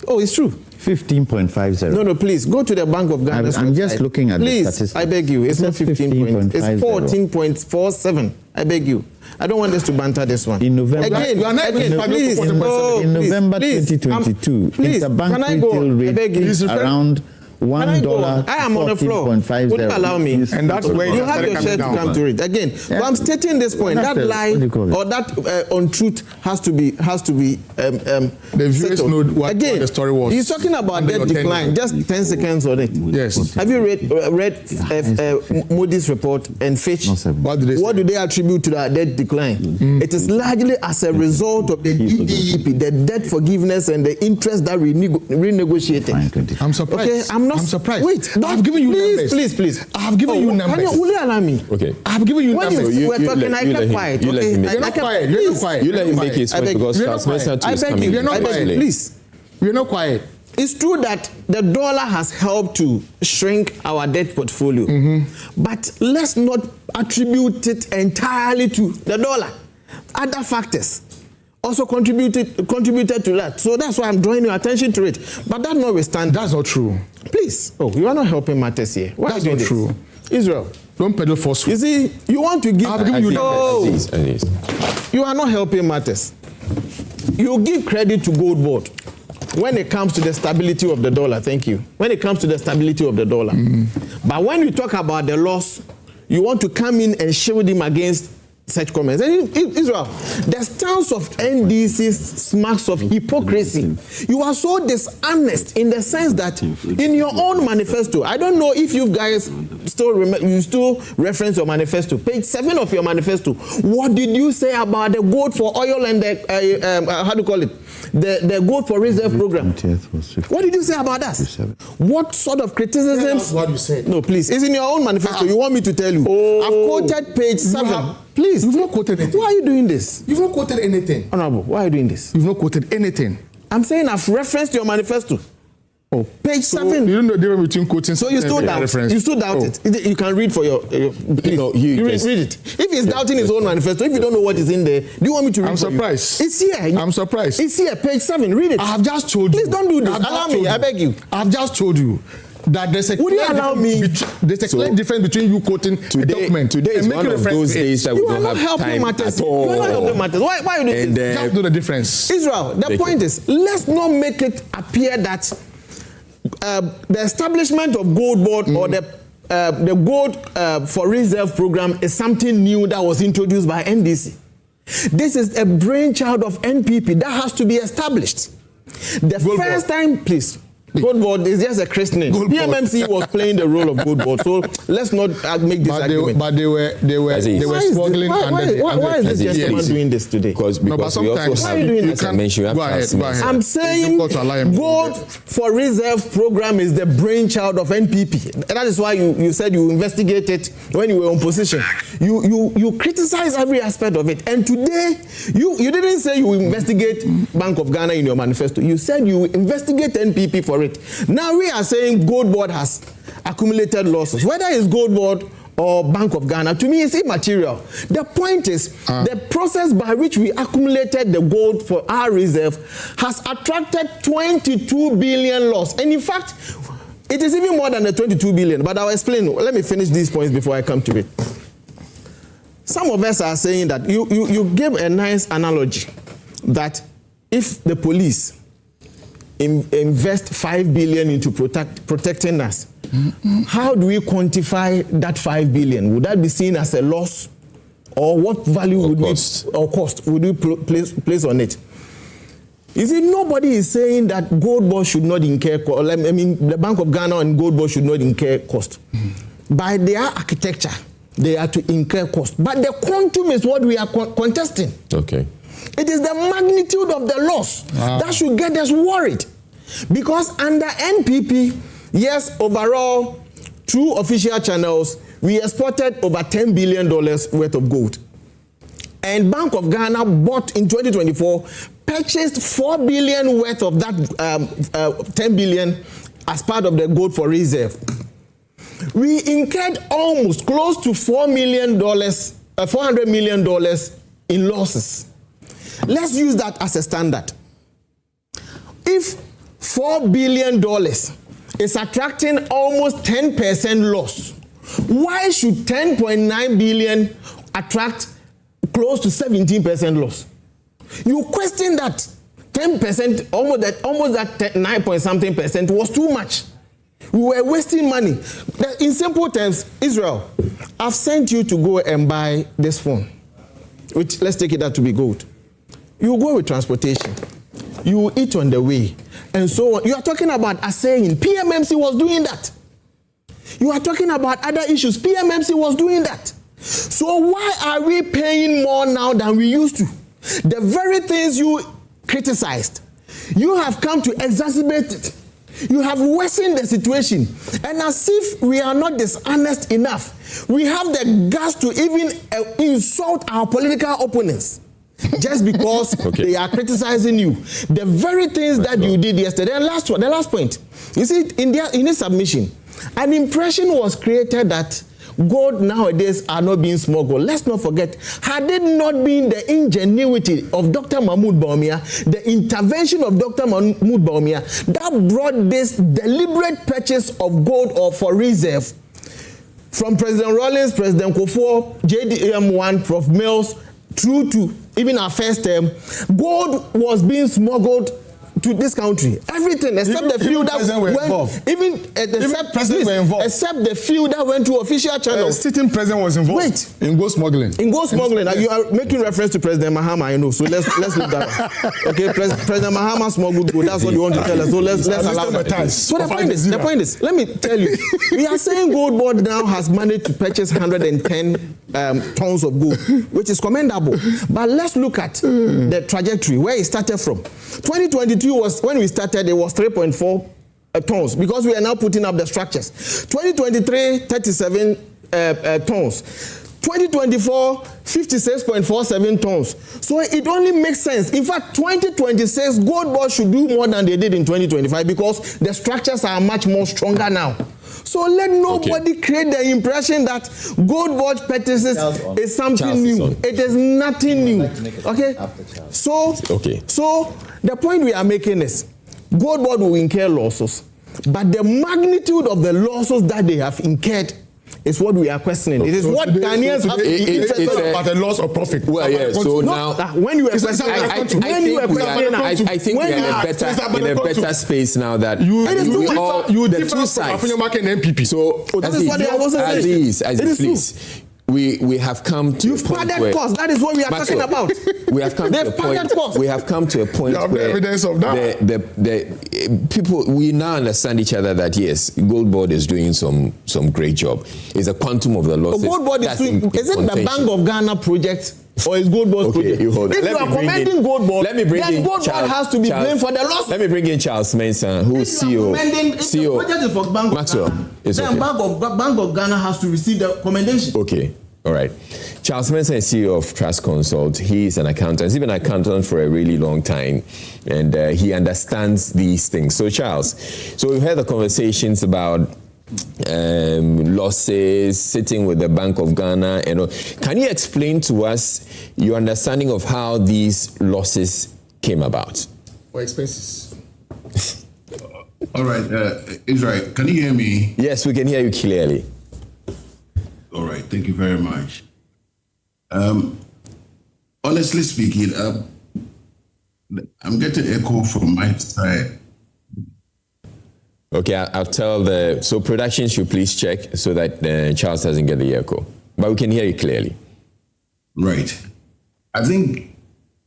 Oh, it's true. 15.50. No, please, go to the Bank of Ghana. I'm just looking at please, the statistics. I beg you. It's not 15 points. It's 14.47. I beg you. I don't want us to banter this one. In November, please. in November 2022, interbank retail rate is around $1. I am on the floor. Would you allow me? And that's where you have your share to come to it. Again, but I'm stating this point. That lie or that untruth has to be the viewers know what the story was. He's talking about debt decline. Just 10 seconds on it. Yes. Have you read Moody's report and Fitch? What do they say? What do they attribute to that debt decline? It is largely as a result of the DDEP, the debt forgiveness and the interest that renegotiated. I'm surprised. Okay, I'm surprised. Wait, I've given you numbers. Please. I have given you numbers. Will you allow me? Okay. I have given you When numbers. you were talking, I kept quiet. You let him make You're not quiet. You're not quiet. You let him make his point because Charles Mensah too is coming. You're not quiet. Please. You're not quiet. It's true that the dollar has helped to shrink our debt portfolio, but let's not attribute it entirely to the dollar. Other factors also contributed to that. So that's why I'm drawing your attention to it. But that notwithstanding, That's not true. please. Oh, you are not helping matters here. Why That's are you not doing true. this? Israel. Don't peddle falsehood. You see, you want to give. I've given you Aziz. You are not helping matters. You give credit to GOLDBOD when it comes to the stability of the dollar. Thank you. When it comes to the stability of the dollar. But when you talk about the loss, you want to come in and shield him against such comments. And Israel, the stance of NDC smacks of hypocrisy. You are so dishonest in the sense that in your own manifesto, I don't know if you guys still reference your manifesto, page 7 of your manifesto. What did you say about the gold for oil and the how do you call it? The gold for reserve program. What did you say about that? What sort of criticisms? What you said. No, please. It's in your own manifesto. You want me to tell you? I've quoted page 7. Please. You've not quoted anything. Why are you doing this? You've not quoted anything. Honorable, why are you doing this? You've not quoted anything. I'm saying I've referenced your manifesto. Oh, page 7. You don't know the difference between quoting. So you still doubt. Reference. You still doubt it. You can read for your. Please, you read it. If he's doubting his own manifesto, if you don't know what is in there, do you want me to read? I'm surprised. It's here. I'm surprised. It's here. Page 7. Read it. I have just told you. Please don't do this. Allow me. I beg you. I've just told you that there's a Would you allow me? There's a clear difference between you quoting a document. Today is one of those days that we don't have time at all. You are not helping matters. Why are you doing this? Just know the difference. Israel, the point is, let's not make it appear that the establishment of GOLDBOD or the gold for reserve program is something new that was introduced by NDC. This is a brainchild of NPP that has to be established. The first time, please. GOLDBOD is just a christening. PMMC was playing the role of GOLDBOD, so let's not make this argument. But they were struggling under why is this gentleman doing this today? Because we also have, as I mentioned, you have go ahead. I'm saying gold for reserve program is the brainchild of NPP. That is why you said you investigated when you were in position. You criticize every aspect of it. And today, you didn't say you investigate Bank of Ghana in your manifesto. You said you investigate NPP for it. Now we are saying GOLDBOD has accumulated losses. Whether it's GOLDBOD or Bank of Ghana, to me is immaterial. The point is, the process by which we accumulated the gold for our reserve has attracted 22 billion loss. And in fact, it is even more than the 22 billion, but I'll explain. Let me finish these points before I come to it. Some of us are saying that you gave a nice analogy that if the police invest 5 billion into protecting us, how do we quantify that 5 billion? Would that be seen as a loss, or what value would cost would we place on it? You see, nobody is saying that GOLDBOD should not incur cost. I mean, the Bank of Ghana and GOLDBOD should not incur cost. By their architecture, they are to incur cost. But the quantum is what we are contesting. Okay. It is the magnitude of the loss that should get us worried. Because under NPP, yes, overall, through official channels, we exported over $10 billion worth of gold. And Bank of Ghana bought in 2024, purchased 4 billion worth of that 10 billion as part of the gold for reserve. We incurred almost close to $400 million in losses. Let's use that as a standard. If $4 billion is attracting almost 10% loss, why should 10.9 billion attract close to 17% loss? You question that 10%, almost that 9 point something percent was too much. We were wasting money. In simple terms, Israel, I've sent you to go and buy this phone, which let's take it out to be gold. You go with transportation, you eat on the way, and so on. You are talking about assaying. PMMC was doing that. You are talking about other issues. PMMC was doing that. So why are we paying more now than we used to? The very things you criticized, you have come to exacerbate it. You have worsened the situation. And as if we are not dishonest enough, we have the guts to even insult our political opponents just because they are criticizing you. The very things that you did yesterday. And the last point. You see, in his submission, an impression was created that gold nowadays are not being smuggled. Let's not forget, had it not been the ingenuity of Dr. Mahmoud Bawumia, the intervention of Dr. Mahmoud Bawumia, that brought this deliberate purchase of gold or for reserve from President Rawlings, President Kufuor, JDM1, Prof. Mills, through to even our first term, gold was being smuggled to this country. Everything except the few that went, except the few that went to official channels. Sitting president was involved in gold smuggling. In gold smuggling. You are making reference to President Mahama, I know. So let's leave that. Okay, President Mahama smuggled gold. That's what you want to tell us. So let's allow that. So the point is, let me tell you, we are saying GOLDBOD now has managed to purchase 110 tons of gold, which is commendable. But let's look at the trajectory, where it started from. 2022 was, when we started, it was 3.4 tons, because we are now putting up the structures. 2023, 37 tons. 2024, 56.47 tons. So it only makes sense. In fact, 2026, GOLDBOD should do more than they did in 2025, because the structures are much more stronger now. So let nobody create the impression that GOLDBOD purchases is something new. It is nothing new. Okay? So the point we are making is GOLDBOD will incur losses, but the magnitude of the losses that they have incurred is what we are questioning. It is what Ghanaians have about the loss of profit. Well, yeah. So now, when you were questioning, I think we are in a better space now that you differ from UniMAC and NPP. So please. We have come to a point where cost. That is what we are talking about. We have come to a point. We have come to a point where evidence of that. The people, we now understand each other that yes, GOLDBOD is doing some great job. It's a quantum of the losses. GOLDBOD is it the Bank of Ghana project? Or is GOLDBOD's project? If you are commending GOLDBOD, then GOLDBOD has to be blamed for the loss. Let me bring in Charles Mensah, who is CEO. If the project is for Bank of Ghana, then Bank of Ghana has to receive the commendation. Okay. All right. Charles Mensah is CEO of Trust Consult. He is an accountant. He's been an accountant for a really long time, and he understands these things. So, Charles, so we've had the conversations about losses, sitting with the Bank of Ghana, and all. Can you explain to us your understanding of how these losses came about? For expenses. All right, Israel, can you hear me? Yes, we can hear you clearly. All right, thank you very much. Honestly speaking, I'm getting echo from my side. Okay, I'll tell so production should please check so that Charles doesn't get the echo. But we can hear you clearly. Right. I think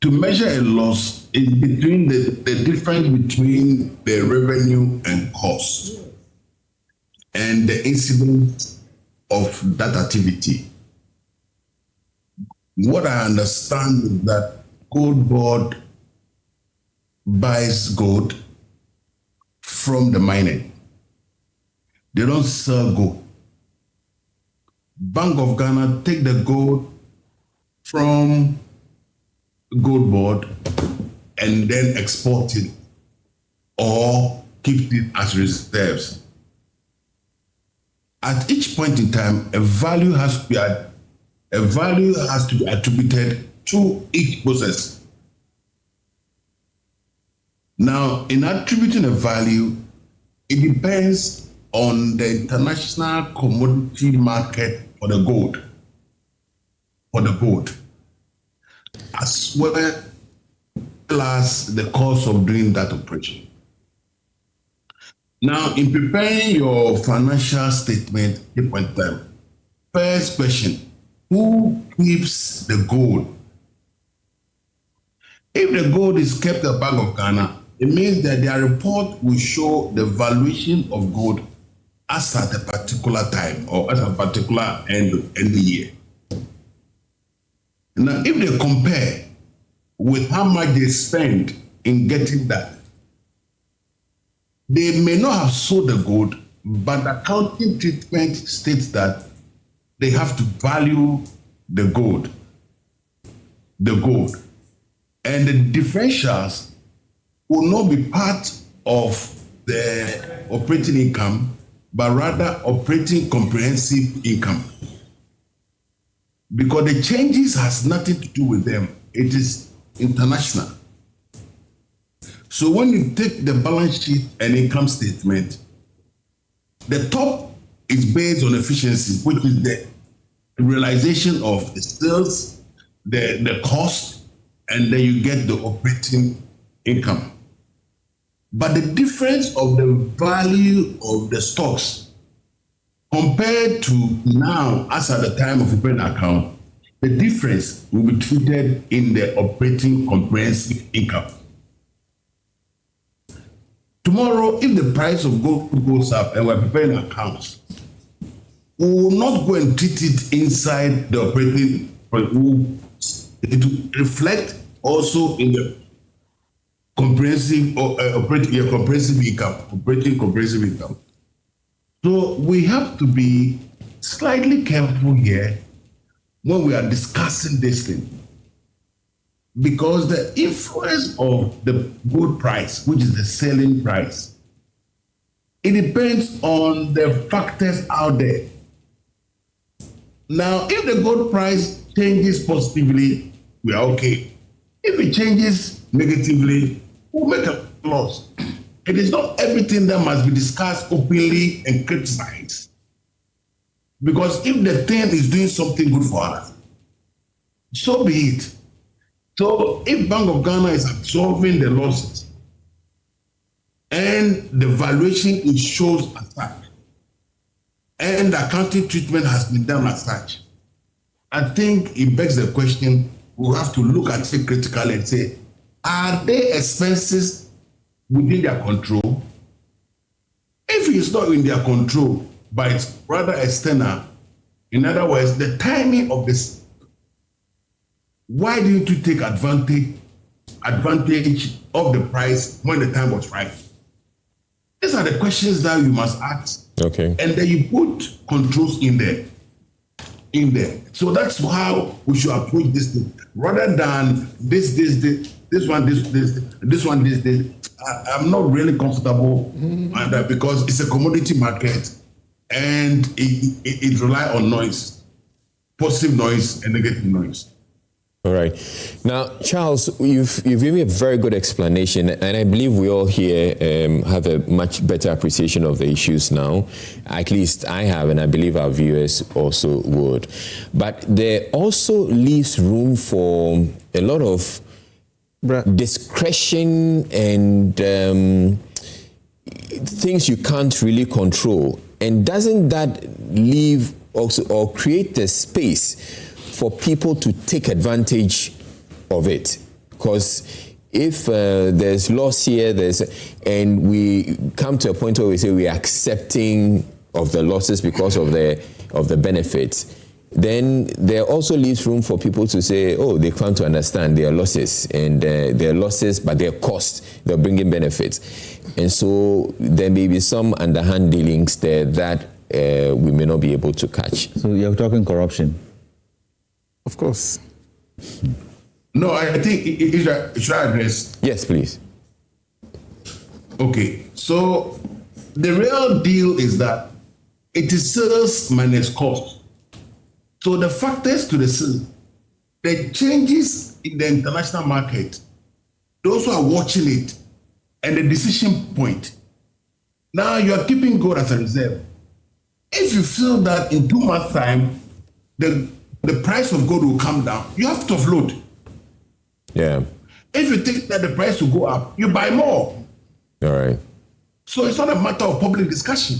to measure a loss is between the difference between the revenue and cost and the incidence of that activity. What I understand is that GOLDBOD buys gold from the mining. They don't sell gold. Bank of Ghana take the gold from GOLDBOD and then export it or keep it as reserves. At each point in time, a value has to be attributed to each process. Now, in attributing a value, it depends on the international commodity market for the gold, as well as the cost of doing that operation. Now, in preparing your financial statement, first question, who keeps the gold? If the gold is kept at the Bank of Ghana, it means that their report will show the valuation of gold as at a particular time or at a particular end of the year. Now, if they compare with how much they spend in getting that, they may not have sold the gold, but the accounting treatment states that they have to value the gold. And the differentials will not be part of the operating income, but rather operating comprehensive income. Because the changes has nothing to do with them. It is international. So when you take the balance sheet and income statement, the top is based on efficiency, which is the realization of the sales, the cost, and then you get the operating income. But the difference of the value of the stocks compared to now, as at the time of opening account, the difference will be treated in the operating comprehensive income. Tomorrow, if the price of gold goes up and we're preparing accounts, we will not go and treat it inside the operating, it will reflect also in the comprehensive or operating comprehensive income. So we have to be slightly careful here when we are discussing this thing, because the influence of the gold price, which is the selling price, it depends on the factors out there. Now, if the gold price changes positively, we are okay. If it changes negatively, we'll make a loss. It is not everything that must be discussed openly and criticized. Because if the thing is doing something good for us, so be it. So if Bank of Ghana is absorbing the losses and the valuation it shows as such, and the accounting treatment has been done as such, I think it begs the question, we'll have to look at it critically and say, are they expenses within their control? If it's not in their control, but it's rather external, in other words, the timing of this, why didn't you take advantage of the price when the time was right? These are the questions that you must ask. Okay. And then you put controls in there. So that's how we should approach this thing. Rather than this one. I'm not really comfortable with that, because it's a commodity market and it rely on noise, positive noise and negative noise. All right. Now, Charles, you've given me a very good explanation, and I believe we all here have a much better appreciation of the issues now. At least I have, and I believe our viewers also would. But there also leaves room for a lot of discretion and things you can't really control. And doesn't that leave also or create the space for people to take advantage of it? Because if there's loss here, and we come to a point where we say we are accepting of the losses because of the benefits, then there also leaves room for people to say, oh, they come to understand their losses, and their losses, but their cost, they're bringing benefits. And so there may be some underhand dealings there that we may not be able to catch. So you're talking corruption? Of course. No, I think it should address. Yes, please. Okay, so the real deal is that it is sales minus cost. So the factors to the sales, the changes in the international market, those who are watching it, and the decision point. Now you are keeping gold as a reserve. If you feel that in 2 months' time, the price of gold will come down, you have to offload. Yeah. If you think that the price will go up, you buy more. All right. So it's not a matter of public discussion.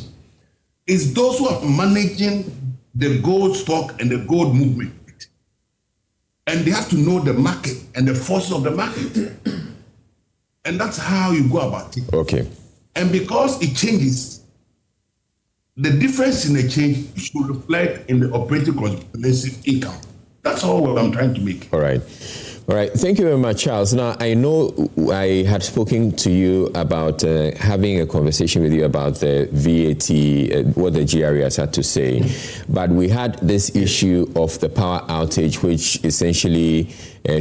It's those who are managing the gold stock and the gold movement. And they have to know the market and the forces of the market. And that's how you go about it. Okay. And because it changes, the difference in the change should reflect in the operating comprehensive income. That's all what I'm trying to make. All right. All right. Thank you very much, Charles. Now, I know I had spoken to you about having a conversation with you about the VAT, what the GRE has had to say. But we had this issue of the power outage, which essentially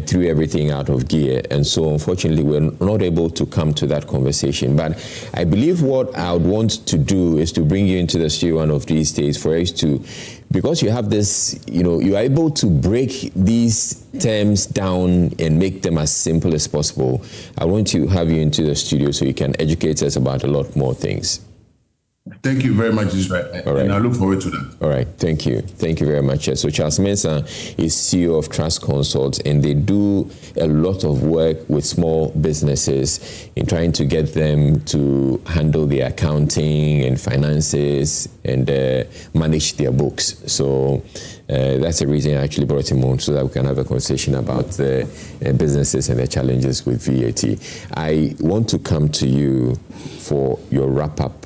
threw everything out of gear. And so, unfortunately, we're not able to come to that conversation. But I believe what I would want to do is to bring you into the studio one of these days for us to, because you have this, you are able to break these terms down and make them as simple as possible. I want to have you into the studio so you can educate us about a lot more things. Thank you very much, Israel. All right. And I look forward to that. All right. Thank you. Thank you very much. So Charles Mensah is CEO of Trust Consults, and they do a lot of work with small businesses in trying to get them to handle their accounting and finances and manage their books. So that's the reason I actually brought him on, so that we can have a conversation about the businesses and the challenges with VAT. I want to come to you for your wrap-up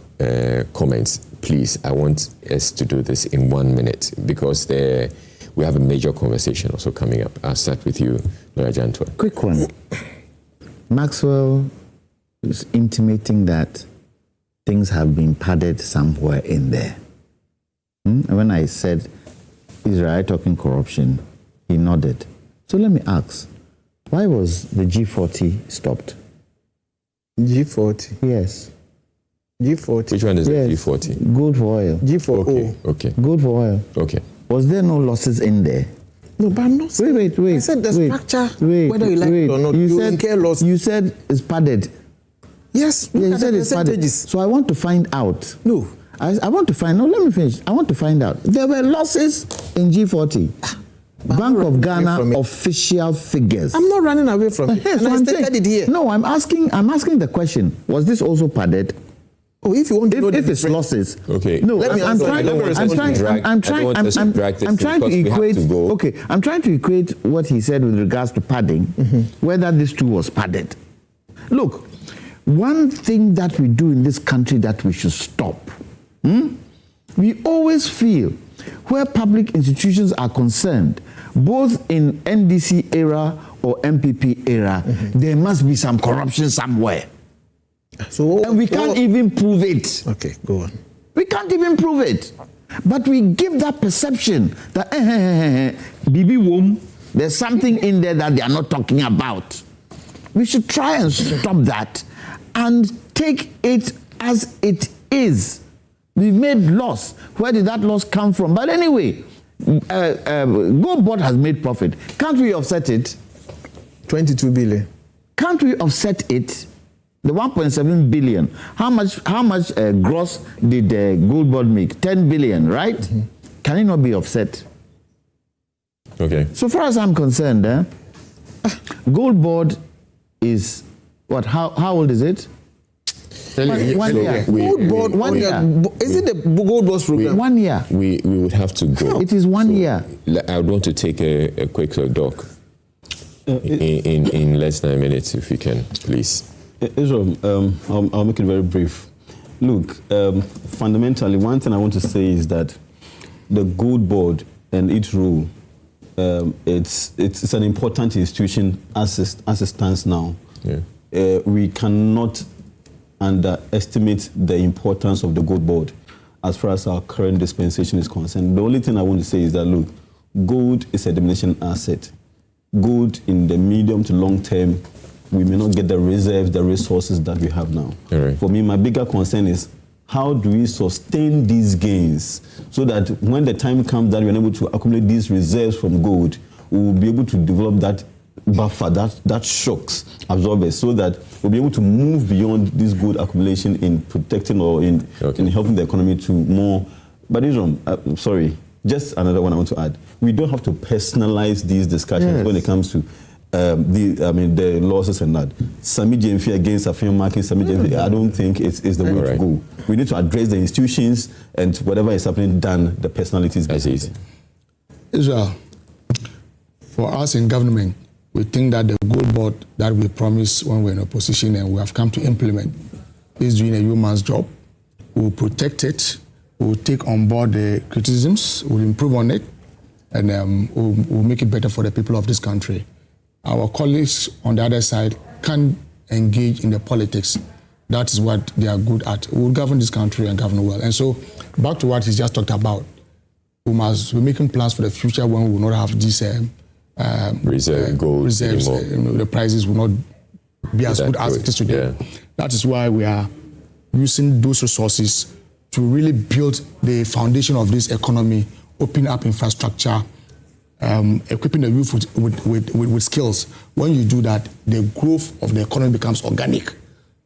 comments. Please, I want us to do this in 1 minute because we have a major conversation also coming up. I'll start with you, Lawyer Jantuah. Quick one. Maxwell is intimating that things have been padded somewhere in there. And when I said, Israel talking corruption, he nodded. So let me ask, why was the G40 stopped? G40? Yes. G40. Which one is the G40? Gold for oil. G40. Okay. Gold for oil. Okay. Was there no losses in there? No, but I'm not saying. Wait. I said the structure, whether you like it or not, you incur loss. You said it's padded. Yes, you said it's padded. So I want to find out. No. I want to find, no, let me finish. I want to find out. There were losses in G40. Bank of Ghana official figures. I'm not running away from it. And I stated it here. No, I'm asking the question. Was this also padded? Oh, if you want to know if it's losses, okay. No, I'm trying to equate. Okay, I'm trying to equate what he said with regards to padding, whether this too was padded. Look, one thing that we do in this country that we should stop. We always feel where public institutions are concerned, both in NDC era or MPP era, there must be some corruption somewhere. And we can't even prove it. Okay, go on. We can't even prove it. But we give that perception that, Bibi Wom, there's something in there that they are not talking about. We should try and stop that and take it as it is. We've made loss. Where did that loss come from? But anyway, GOLDBOD has made profit. Can't we offset it? 22 billion. Can't we offset it? The 1.7 billion. How much gross did GOLDBOD make? 10 billion, right? Mm-hmm. Can it not be offset? Okay. So far as I'm concerned, GOLDBOD is what? How old is it? 1 year. GOLDBOD, 1 year. Is it the GOLDBOD program? 1 year. We would have to go. It is 1 year. I would want to take a quick look, Doc. In less than a minute, if you can, please. Israel, I'll make it very brief. Look, fundamentally, one thing I want to say is that the GOLDBOD and its role, it's an important institution as it stands now. Yeah. We cannot underestimate the importance of the GOLDBOD as far as our current dispensation is concerned. The only thing I want to say is that, look, gold is a diminution asset. Gold in the medium to long term, we may not get the reserves, the resources that we have now. Right. For me, my bigger concern is how do we sustain these gains so that when the time comes that we're able to accumulate these reserves from gold, we will be able to develop that buffer, that shocks absorbers, so that we'll be able to move beyond this gold accumulation in protecting or in helping the economy to more. But Israel, sorry, just another one I want to add. We don't have to personalize these discussions when it comes to the losses and that. Sami Jemfi against Afin Market, Sami Jemfi, I don't think it's the way to go. We need to address the institutions and whatever is happening than the personalities. That's easy. Israel, for us in government, we think that the GOLDBOD that we promised when we're in opposition and we have come to implement is doing a human's job. We'll protect it, we'll take on board the criticisms, we'll improve on it, and we'll make it better for the people of this country. Our colleagues on the other side can engage in the politics. That is what they are good at. We'll govern this country and govern well. And so, back to what he's just talked about, we must be making plans for the future when we will not have these gold reserves. The prices will not be as good as it is today. Yeah. That is why we are using those resources to really build the foundation of this economy, open up infrastructure, equipping the youth with skills. When you do that, the growth of the economy becomes organic.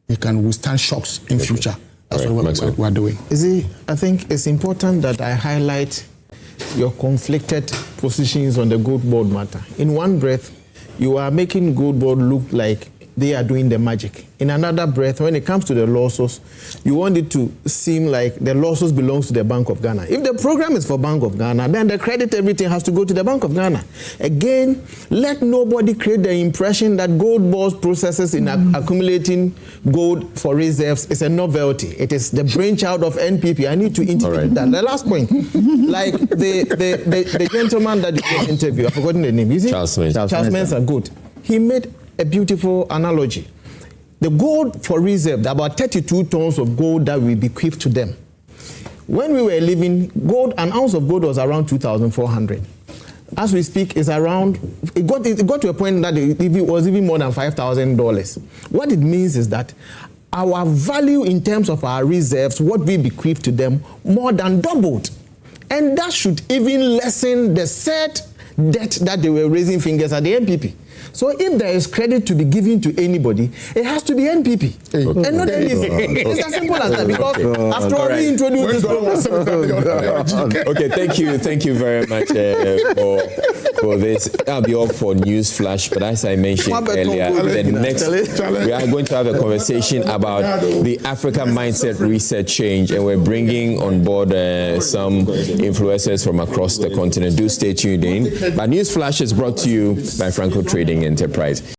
It can withstand shocks in future. That's what we're doing. You see, I think it's important that I highlight your conflicted positions on the GOLDBOD matter. In one breath, you are making GOLDBOD look like they are doing the magic. In another breath, when it comes to the losses, you want it to seem like the losses belongs to the Bank of Ghana. If the program is for Bank of Ghana, then the credit, everything has to go to the Bank of Ghana. Again, let nobody create the impression that GOLDBOD's processes in accumulating gold for reserves is a novelty. It is the brainchild of NPP. I need to integrate that. The last point, like the gentleman that you interviewed, I've forgotten the name. Is it? Charles Mensah. Good. He made a beautiful analogy. The gold for reserve, about 32 tons of gold that we bequeathed to them. When we were living, gold, an ounce of gold was around 2,400. As we speak, it's around, it got to a point that it was even more than $5,000. What it means is that our value in terms of our reserves, what we bequeathed to them, more than doubled. And that should even lessen the said debt that they were raising fingers at the NPP. So if there is credit to be given to anybody, it has to be NPP and not anything. It's as simple as that, because after all, we introduced this program. Okay, thank you very much for this. I'll be off for News Flash, but as I mentioned earlier, we are going to have a conversation about the Africa Mindset Reset Change, and we're bringing on board some influencers from across the continent. Do stay tuned in. But News Flash is brought to you by Franco Trading Enterprise.